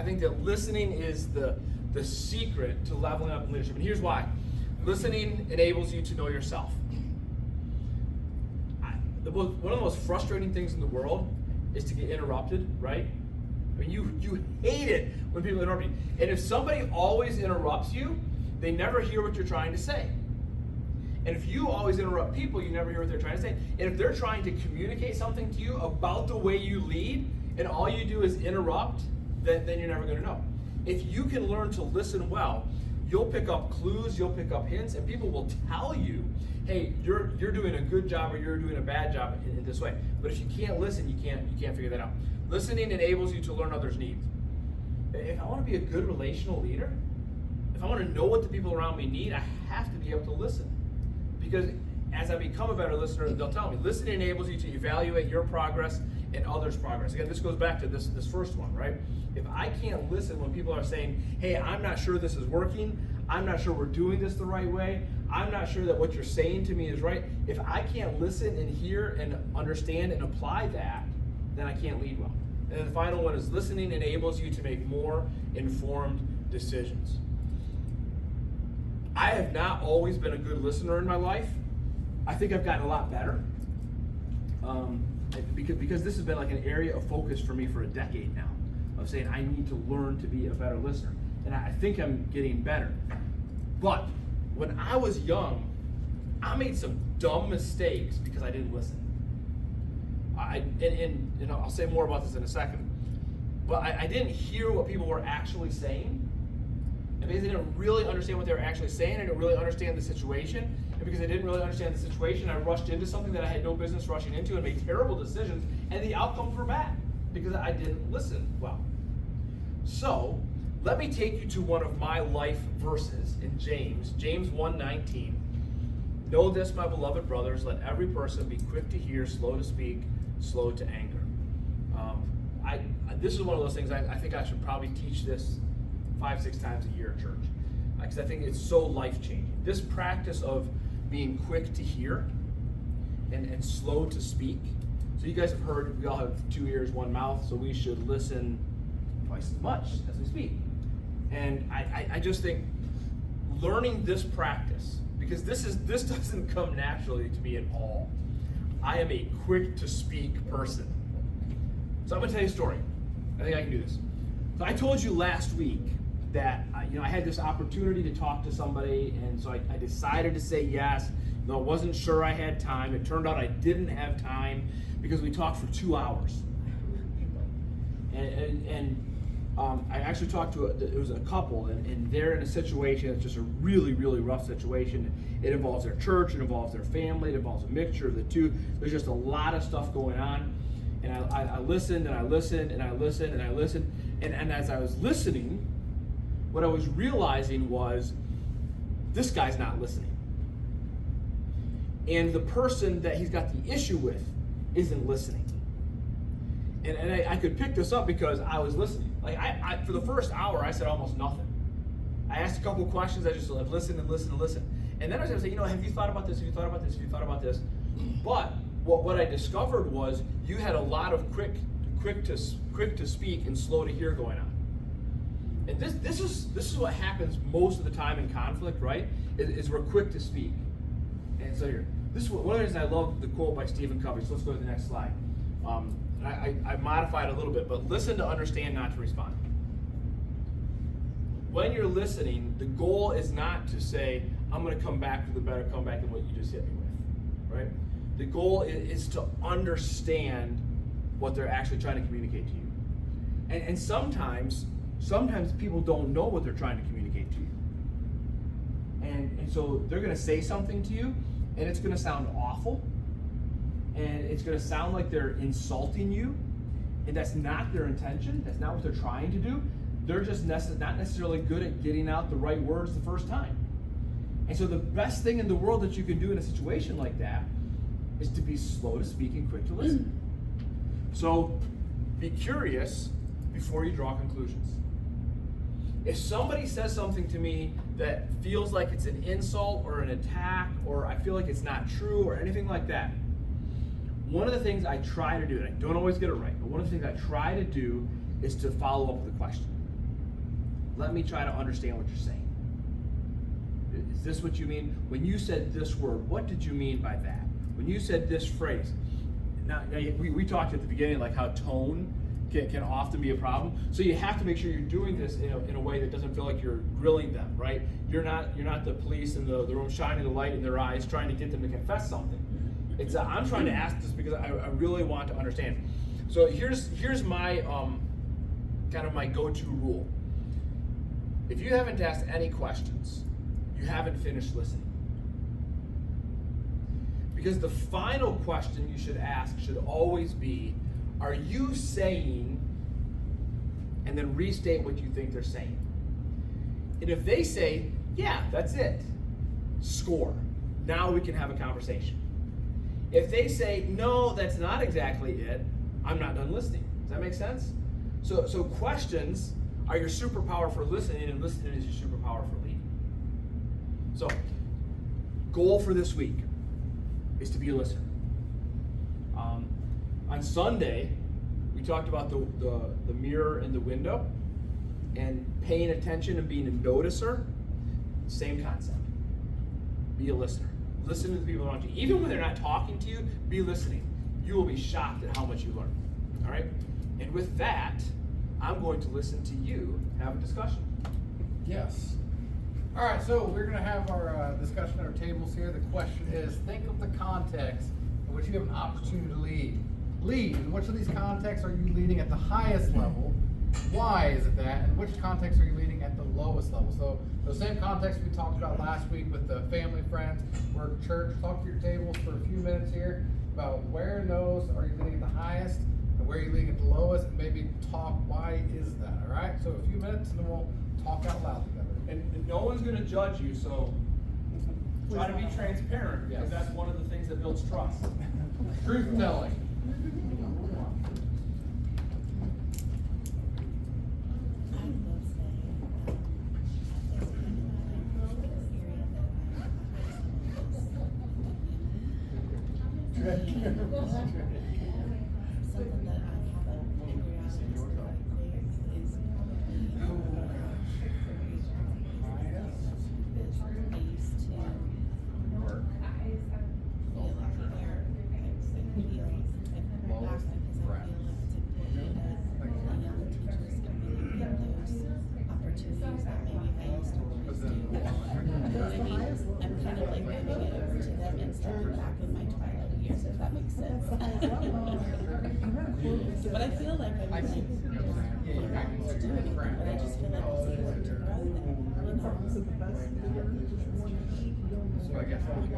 think that listening is the secret to leveling up in leadership. And here's why. Listening enables you to know yourself. One of the most frustrating things in the world is to get interrupted, right? I mean, you hate it when people interrupt you. And if somebody always interrupts you, they never hear what you're trying to say. And if you always interrupt people, you never hear what they're trying to say. And if they're trying to communicate something to you about the way you lead, and all you do is interrupt, then you're never going to know. If you can learn to listen well, you'll pick up clues, you'll pick up hints, and people will tell you, hey, you're doing a good job or you're doing a bad job in this way. But if you can't listen, you can't figure that out. Listening enables you to learn others' needs. If I want to be a good relational leader, if I want to know what the people around me need, I have to be able to listen. Because as I become a better listener, they'll tell me. Listening enables you to evaluate your progress and others' progress. Again, this goes back to this first one, right? If I can't listen when people are saying, hey, I'm not sure this is working, I'm not sure we're doing this the right way, I'm not sure that what you're saying to me is right, if I can't listen and hear and understand and apply that, then I can't lead well. And then the final one is listening enables you to make more informed decisions. I have not always been a good listener in my life. I think I've gotten a lot better. Because this has been like an area of focus for me for a decade now, of saying I need to learn to be a better listener. And I think I'm getting better. But when I was young, I made some dumb mistakes because I didn't listen. And I'll say more about this in a second. But I didn't hear what people were actually saying. And because I didn't really understand what they were actually saying, I didn't really understand the situation. And because I didn't really understand the situation, I rushed into something that I had no business rushing into and made terrible decisions. And the outcomes were bad because I didn't listen well. So, let me take you to one of my life verses in James 1:19. Know this, my beloved brothers, let every person be quick to hear, slow to speak, slow to anger. This is one of those things I think I should probably teach this 5-6 times a year at church, because I think it's so life-changing. This practice of being quick to hear and slow to speak. So you guys have heard we all have 2 ears, 1 mouth, so we should listen twice as much as we speak. And I just think learning this practice, because this doesn't come naturally to me at all. I am a quick to speak person. So I'm gonna tell you a story. I think I can do this. So I told you last week that I had this opportunity to talk to somebody, and so I decided to say yes. I wasn't sure I had time. It turned out I didn't have time because we talked for 2 hours. And I actually talked to it was a couple, and they're in a situation that's just a really, really rough situation. It involves their church, it involves their family, it involves a mixture of the two. There's just a lot of stuff going on. And I listened, and I listened, and I listened, and I listened. And as I was listening, what I was realizing was, this guy's not listening. And the person that he's got the issue with isn't listening. And I could pick this up because I was listening. Like I for the first hour, I said almost nothing. I asked a couple of questions. I just listened and listened and listened. And then I was going to say, have you thought about this? Have you thought about this? Have you thought about this? But what I discovered was you had a lot of quick to speak and slow to hear going on. And this is what happens most of the time in conflict, right? Is we're quick to speak. And so here, this is one of the reasons I love the quote by Stephen Covey. So let's go to the next slide. I modified it a little bit, but listen to understand, not to respond. When you're listening, the goal is not to say, I'm going to come back with a better comeback than what you just hit me with, right? The goal is to understand what they're actually trying to communicate to you. And sometimes people don't know what they're trying to communicate to you. And so they're going to say something to you, and it's going to sound awful, and it's going to sound like they're insulting you, and that's not their intention. That's not what they're trying to do. They're just not necessarily good at getting out the right words the first time. And so the best thing in the world that you can do in a situation like that is to be slow to speak and quick to listen. So Be curious before you draw conclusions. If somebody says something to me that feels like it's an insult or an attack, or I feel like it's not true or anything like that, one of the things I try to do, and I don't always get it right, but one of the things I try to do is to follow up with a question. Let me try to understand what you're saying. Is this what you mean? When you said this word, what did you mean by that? When you said this phrase, now we talked at the beginning like how tone can often be a problem. So you have to make sure you're doing this in a way that doesn't feel like you're grilling them, right? You're not the police in the room shining the light in their eyes trying to get them to confess something. It's I'm trying to ask this because I really want to understand. So here's my kind of my go-to rule. If you haven't asked any questions, you haven't finished listening. Because the final question you should ask should always be, are you saying, and then restate what you think they're saying. And if they say, yeah, that's it, score. Now we can have a conversation. If they say, no, that's not exactly it, I'm not done listening. Does that make sense? So questions are your superpower for listening, and listening is your superpower for leading. So, goal for this week is to be a listener. On Sunday, we talked about the mirror and the window, and paying attention and being a noticer. Same concept. Be a listener. Listen to the people around you. Even when they're not talking to you, be listening. You will be shocked at how much you learn. All right? And with that, I'm going to listen to you have a discussion. Yes. All right, so we're going to have our discussion at our tables here. The question is, think of the context in which you have an opportunity to lead. In which of these contexts are you leading at the highest level? Why is it that? And which context are you leading at the lowest level? So the same context we talked about last week with the family, friends, work, church. Talk to your tables for a few minutes here about where in those are you leading at the highest and where are you leading at the lowest, and maybe talk why is that, all right? So a few minutes and then we'll talk out loud together. And no one's going to judge you, so try to be transparent, because that's one of the things that builds trust. Truth telling. Something that I haven't figured out is probably I used to work. Feel like they're back because I feel like it's important that the young teachers can really get those opportunities that maybe I used to always do. I mean, I'm kind of like giving it over to them and stepping back in my twilight years, if that makes sense. But I feel like I'm like, to do anything, but I just feel like it's easier to grow than, So I guess it sounds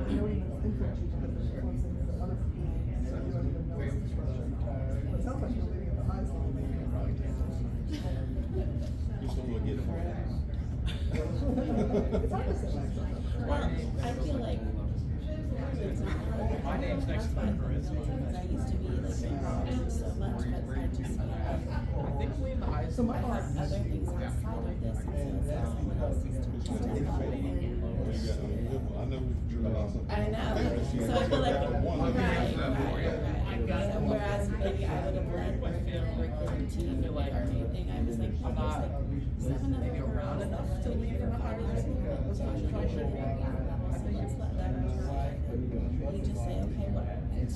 like you're leading at the highest level. It's hard to say like well, I feel like it's not hard. My name's next to my friend. Because I used to be like involved so much, but I just feel like So my I have other things outside of this, and so it's like someone else is to step up and I know. So I feel like right. So whereas maybe I would have led the curriculum team or anything, I was like, oh, there's like 7 other girls that have been here for 5 years and we're able to actually lead at that level, so let's let them try. And you just say, okay, look, it's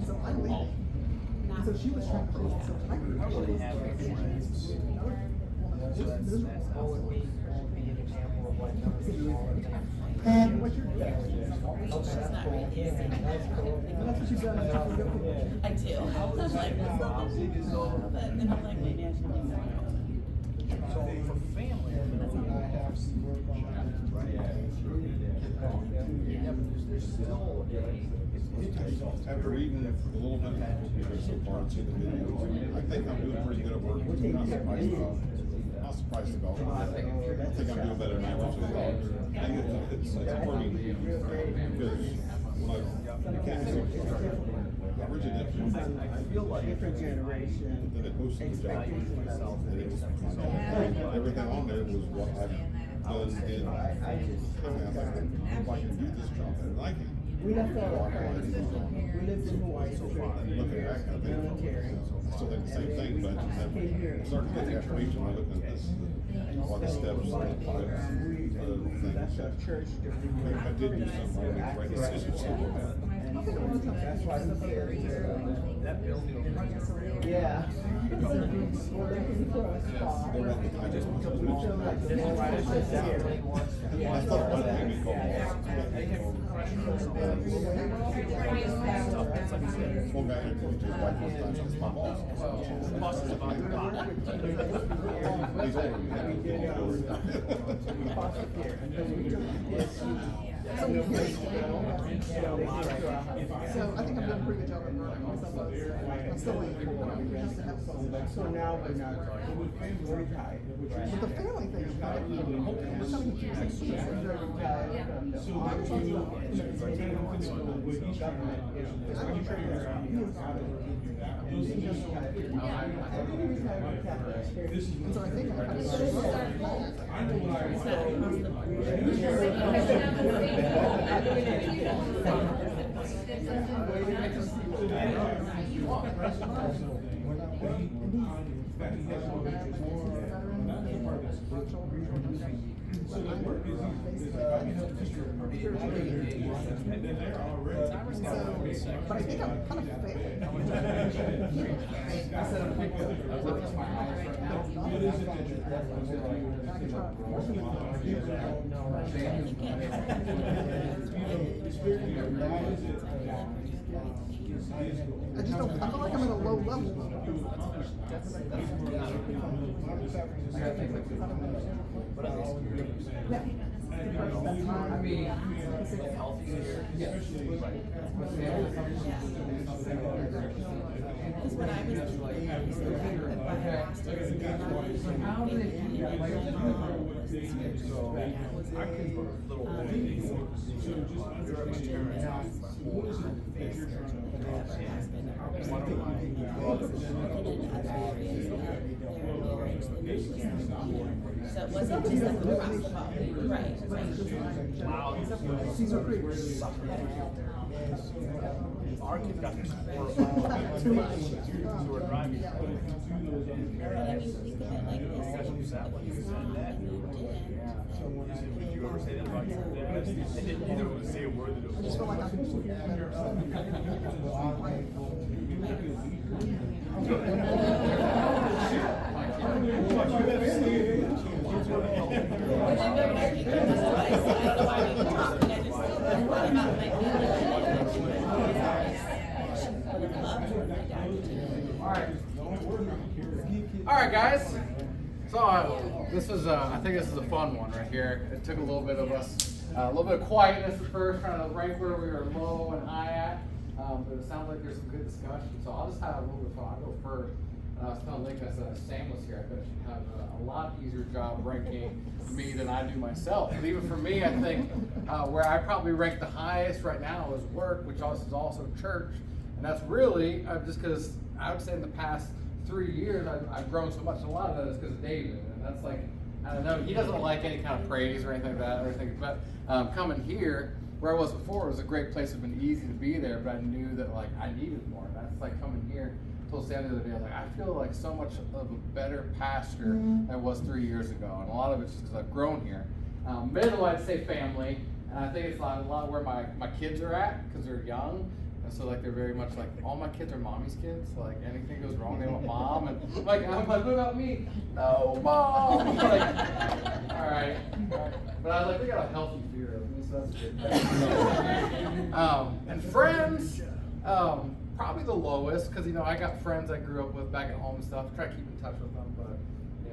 So I'm leaving. So she was trying to close it so tightly. And what you're doing. She's not really listening. That's what you've done. I do. I'm like, but then I'm like, maybe I should do more. So for family, I have some work on that. Yeah, but there's still After reading a little bit so far and seeing the videos, I think I'm doing pretty good at work. Not surprised about it. I think I'm doing better than I was thought. I think it's working because when you can't see Bridget did. I feel like different generation. Then it posted the job for myself. And it was, everything on there was what I've done in. If I can do this job better than I can. We left out our friends. We lived in Hawaii. Looking back, I think I still think the same thing, but I'm starting to get the information by looking at this, what the steps, the pilots, other That's things. our church. I did do something, I made the right decisions. That's why we said, that building. yeah. We're looking for a spot. I just We feel like the Lord has us here. I thought one thing we called. One guy introduced his wife one time, she's my boss. Boss is about to die. He's older than So I think I'm doing a pretty good job at learning because I'm still waiting for have to have some. So now we're not, we're retired. But the family thing is kind of confusing. We're retired from the army and government. And so I think I'm kind but I think I'm kind of I just don't, I feel like I'm at a low level. I mean, Because when I was so it wasn't just like across the ball. Right. Wow. Our kids got this Too much. so we're driving. But I mean, think of it like this. If he's not and you Did you ever say that about your dad? They didn't either of us say a word that I just feel like All right, guys. So this is, I think this is a fun one right here. It took a little bit of us, a little bit of quietness at first, trying to rank where we were low and high at. But it sounds like there's some good discussion. So I'll just have a little bit of fun. I'll go first. I was telling Lincoln, I said, Sam was here. I bet she'd have a lot easier job ranking me than I do myself. But even for me, I think where I probably rank the highest right now is work, which also is also church. And that's really just because I would say in the past 3 years, I've grown so much. And a lot of that is because of David. And that's like, I don't know, he doesn't like any kind of praise or anything like that. Or anything, but coming here, where I was before, it was a great place. It's been easy to be there, but I knew that like I needed more. And that's like coming here. I told Sam the other day, I was like, I feel like so much of a better pastor than I was 3 years ago. And a lot of it's just because I've grown here. Middle, I'd say family. And I think it's a lot where my kids are at because they're young. And so like they're very much like, all my kids are mommy's kids. So like anything goes wrong, they want mom. And I'm like, what about me? No, mom. Like, all right. But I was like, they got a healthy fear of me, so that's good. And friends, probably the lowest, because I got friends I grew up with back at home and stuff. Try to keep in touch with them, but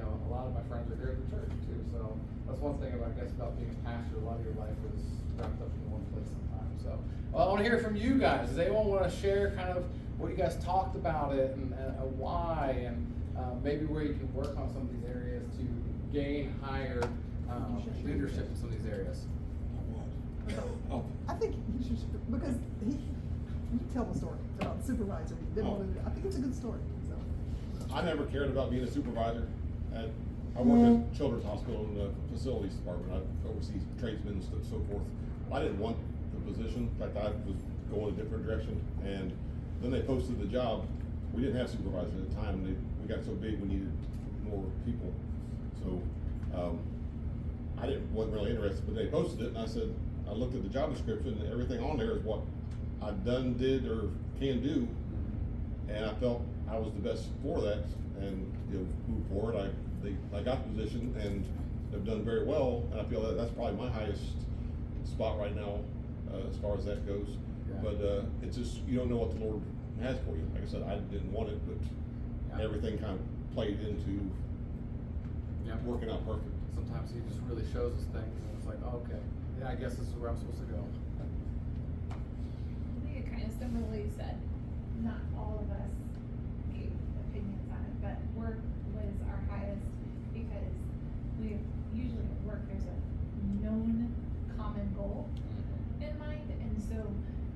you know, a lot of my friends are here at the church too, so that's one thing about, I guess, about being a pastor, a lot of your life is wrapped up in one place sometimes, so. Well, I wanna hear from you guys. Does anyone wanna share kind of what you guys talked about it and why, and maybe where you can work on some of these areas to gain higher leadership in some of these areas? Oh. I think he should, because you tell the story about the supervisor. He didn't want to, I think it's a good story, so. I never cared about being a supervisor. I work at Children's Hospital in the facilities department. I oversee tradesmen and so forth. I didn't want the position. In fact, I was going a different direction. And then they posted the job. We didn't have supervisors at the time. We got so big, we needed more people. So I wasn't really interested, but they posted it, and I said, I looked at the job description, and everything on there is what I've done, did, or can do, and I felt I was the best for that, and moved forward. I got the position and have done very well, and I feel that that's probably my highest spot right now as far as that goes. Yeah. But it's just, you don't know what the Lord has for you. Like I said, I didn't want it, but everything kind of played into working out perfect. Sometimes he just really shows us things, and it's like, oh, okay, yeah, I guess this is where I'm supposed to go. I think it kind of similarly said, not all of us gave opinions on it, but work was our highest because we usually at work, there's a known common goal in mind. And so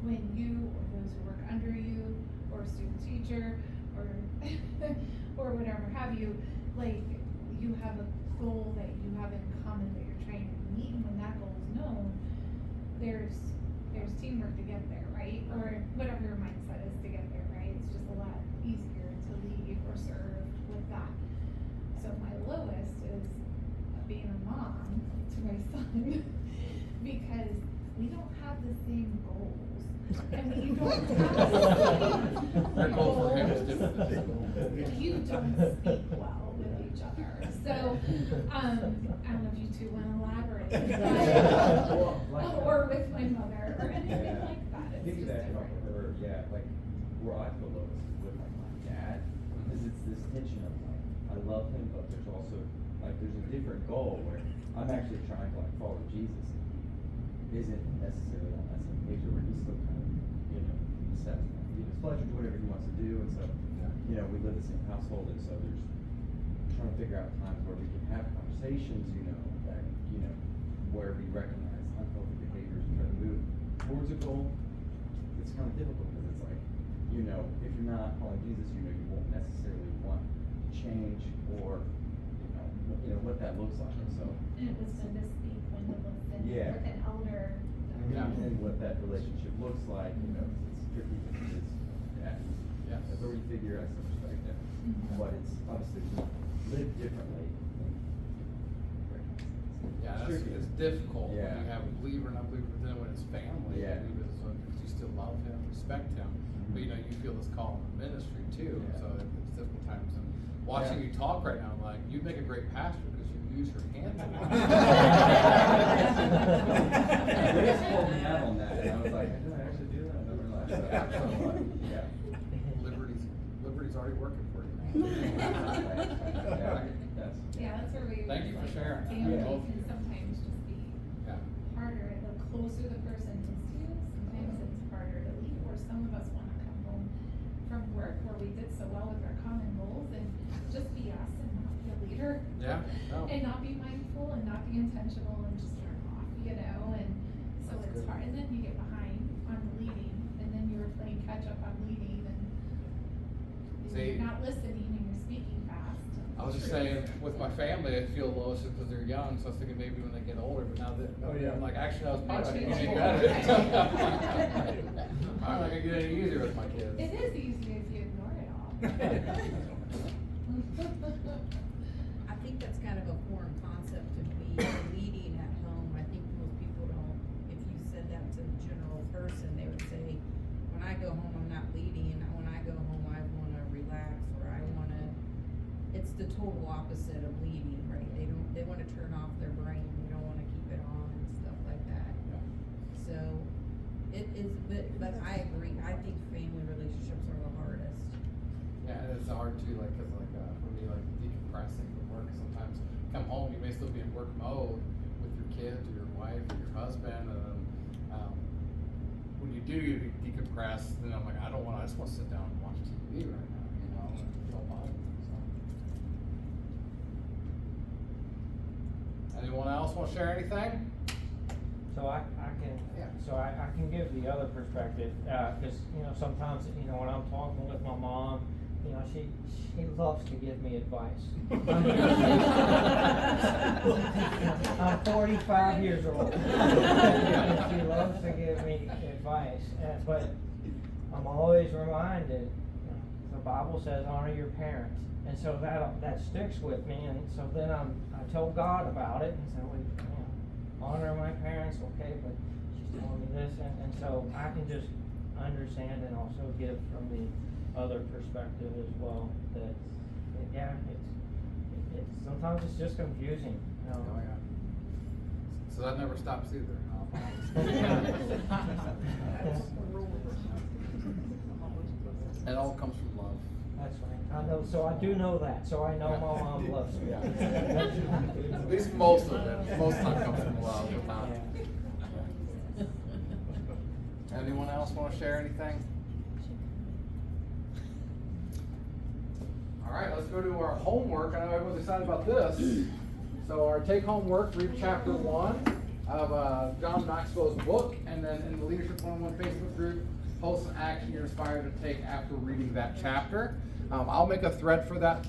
when you or those who work under you or a student teacher or or whatever have you, like you have a goal that you have in common that you're trying to meet, and when that goal is known, there's teamwork to get there, right? Or whatever your mindset is to get there, right? It's just a lot easier to lead or serve with that. So my lowest is being a mom to my son because we don't have the same goals. And we don't have the Their same goal for him is goals. different than his. You don't speak well with each other. So, I don't know if you two want to elaborate, but, or with my mother or anything like that. It's just Piggybacking off different. of her, yeah, like where I feel lowest is with like my dad, because it's this tension of like, I love him, but there's also, like, there's a different goal where I'm actually trying to like follow Jesus, and he isn't necessarily on that same page, where he's still kind of, set, his pleasure to whatever he wants to do, and so, we live in the same household, and so there's trying to figure out times where we can have conversations, that, where we recognize unhealthy behaviors and try to move towards a goal. It's kind of difficult because it's like, if you're not following Jesus, you won't necessarily want to change or, what that looks like. And so. And it was when to speak, when to listen, Yeah. with an elder. And what that relationship looks like, it's tricky because it's, that's where we figure out some perspective. Mhm. But it's obviously we live differently. Yeah, Tricky. it's difficult when Yeah. you have a believer and unbeliever, but then when it's family, Yeah. you still love him, respect him, but you feel this call in the ministry too, Yeah. so it's difficult times. And watching you talk right now, I'm like, you'd make a great pastor because you use your hands a lot. Grace pulled me out on that, and I was like, did I actually do that? I never realized that. Yeah. Liberty's already working for you. Yeah, that's where we. Thank you for sharing. Family Yeah. can sometimes just be harder, the closer the person is to you, sometimes it's harder to leave, or some of us wanna come home from work where we did so well with our common goals and just be us and not be a leader. Yeah, no. And not be mindful and not be intentional and just turn off, and so That's it's good. hard, and then you get behind on leading, and then you're playing catch up on leading, and See- you're not listening and you're speaking fast. I was just saying, with my family, I feel lowest because they're young, so I was thinking maybe when they get older, but now that, I'm like, actually, I was probably not getting any better. I'm not gonna get any easier with my kids. It is easy if you ignore it all. I think that's kind of a foreign concept to be leading at home. I think most people don't, if you said that to the general person, they would say, when I go home, I'm not leading. When I go home, I wanna relax, or I wanna, it's the total opposite of leading, right? They wanna turn off their brain, they don't wanna keep it on and stuff like that. So, it is, but I agree, I think family relationships are the hardest. Yeah, and it's hard too, like, cause like, for me, like decompressing from work, cause still be in work mode with your kids or your wife or your husband, and when you do decompress, then I'm like, I just want to sit down and watch TV right now, you know, and feel bothered. So. Anyone else want to share anything? So I can give the other perspective, cause, you know, sometimes, you know, when I'm talking with my mom, you know, she loves to give me advice. I'm 45 years old. She loves to give me advice, but I'm always reminded, you know, the Bible says honor your parents. And so that sticks with me, and so then I told God about it, and said, well, you know, honor my parents, okay, but she's telling me this, and so I can just understand and also give from the other perspective as well, that, yeah, it's sometimes it's just confusing, you know. Oh, yeah. So that never stops either. It all comes from love. That's right. I know, so I do know that, so I know my mom loves me. At least most of it. Most of the time comes from love. Anyone else want to share anything? All right, let's go to our homework. I know everyone's excited about this. So our take-home work, read chapter 1 of John Maxwell's book, and then in the Leadership 101 Facebook group, post an action you're inspired to take after reading that chapter. I'll make a thread for that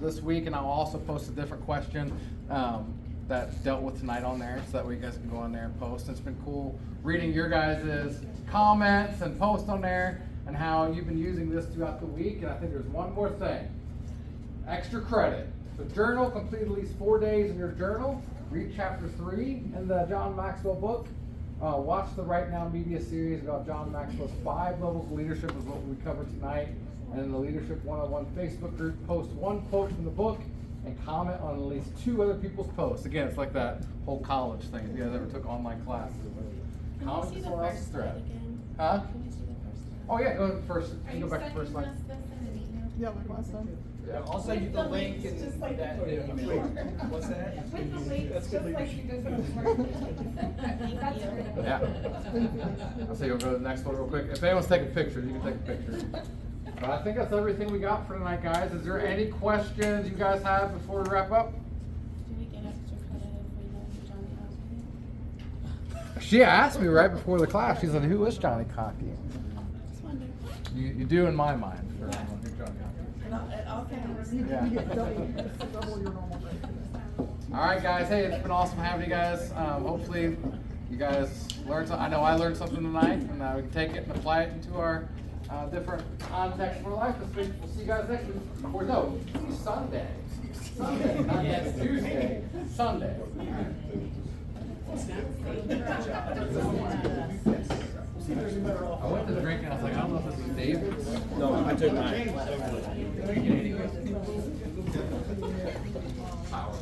this week, and I'll also post a different question that dealt with tonight on there, so that way you guys can go on there and post. It's been cool reading your guys' comments and posts on there, and how you've been using this throughout the week. And I think there's one more thing. Extra credit. So journal, complete at least 4 days in your journal. Read chapter 3 in the John Maxwell book. Watch the Right Now Media series about John Maxwell's 5 levels of leadership is what we covered tonight. And in the Leadership 101 Facebook group, post one quote from the book and comment on at least 2 other people's posts. Again, it's like that whole college thing, if you guys ever took online classes. Comment to someone else's thread. Huh? Can you see the first one? Oh yeah, go to the first, Are you you go back to the first sending slide. us this in an email? Yeah, like last time. Yeah. I'll send you the With the link links, and just like that. the Yeah, Twitter. What's that? With the links, That's just good like you did for the That's great. Yeah. I'll say you'll go to the next one real quick. If anyone's taking pictures, you can take a picture. But I think that's everything we got for tonight, guys. Is there any questions you guys have before we wrap up? Do we get extra credit if we know who Johnny Cocky? She asked me right before the class. She said, "Who is Johnny Cocky?" Just wondering. You do in my mind. For who Johnny Cocky. It all counts. You Yeah. get double your normal rate. All right, guys. Hey, it's been awesome having you guys. Hopefully, you guys learned something. I know I learned something tonight, and we can take it and apply it into our different contexts of our life this week. We'll see you guys next week. Or no, Sunday. Sunday, not Tuesday. Sunday. I went to drink and I was like, I don't know if this is David's. No, I took mine. Power.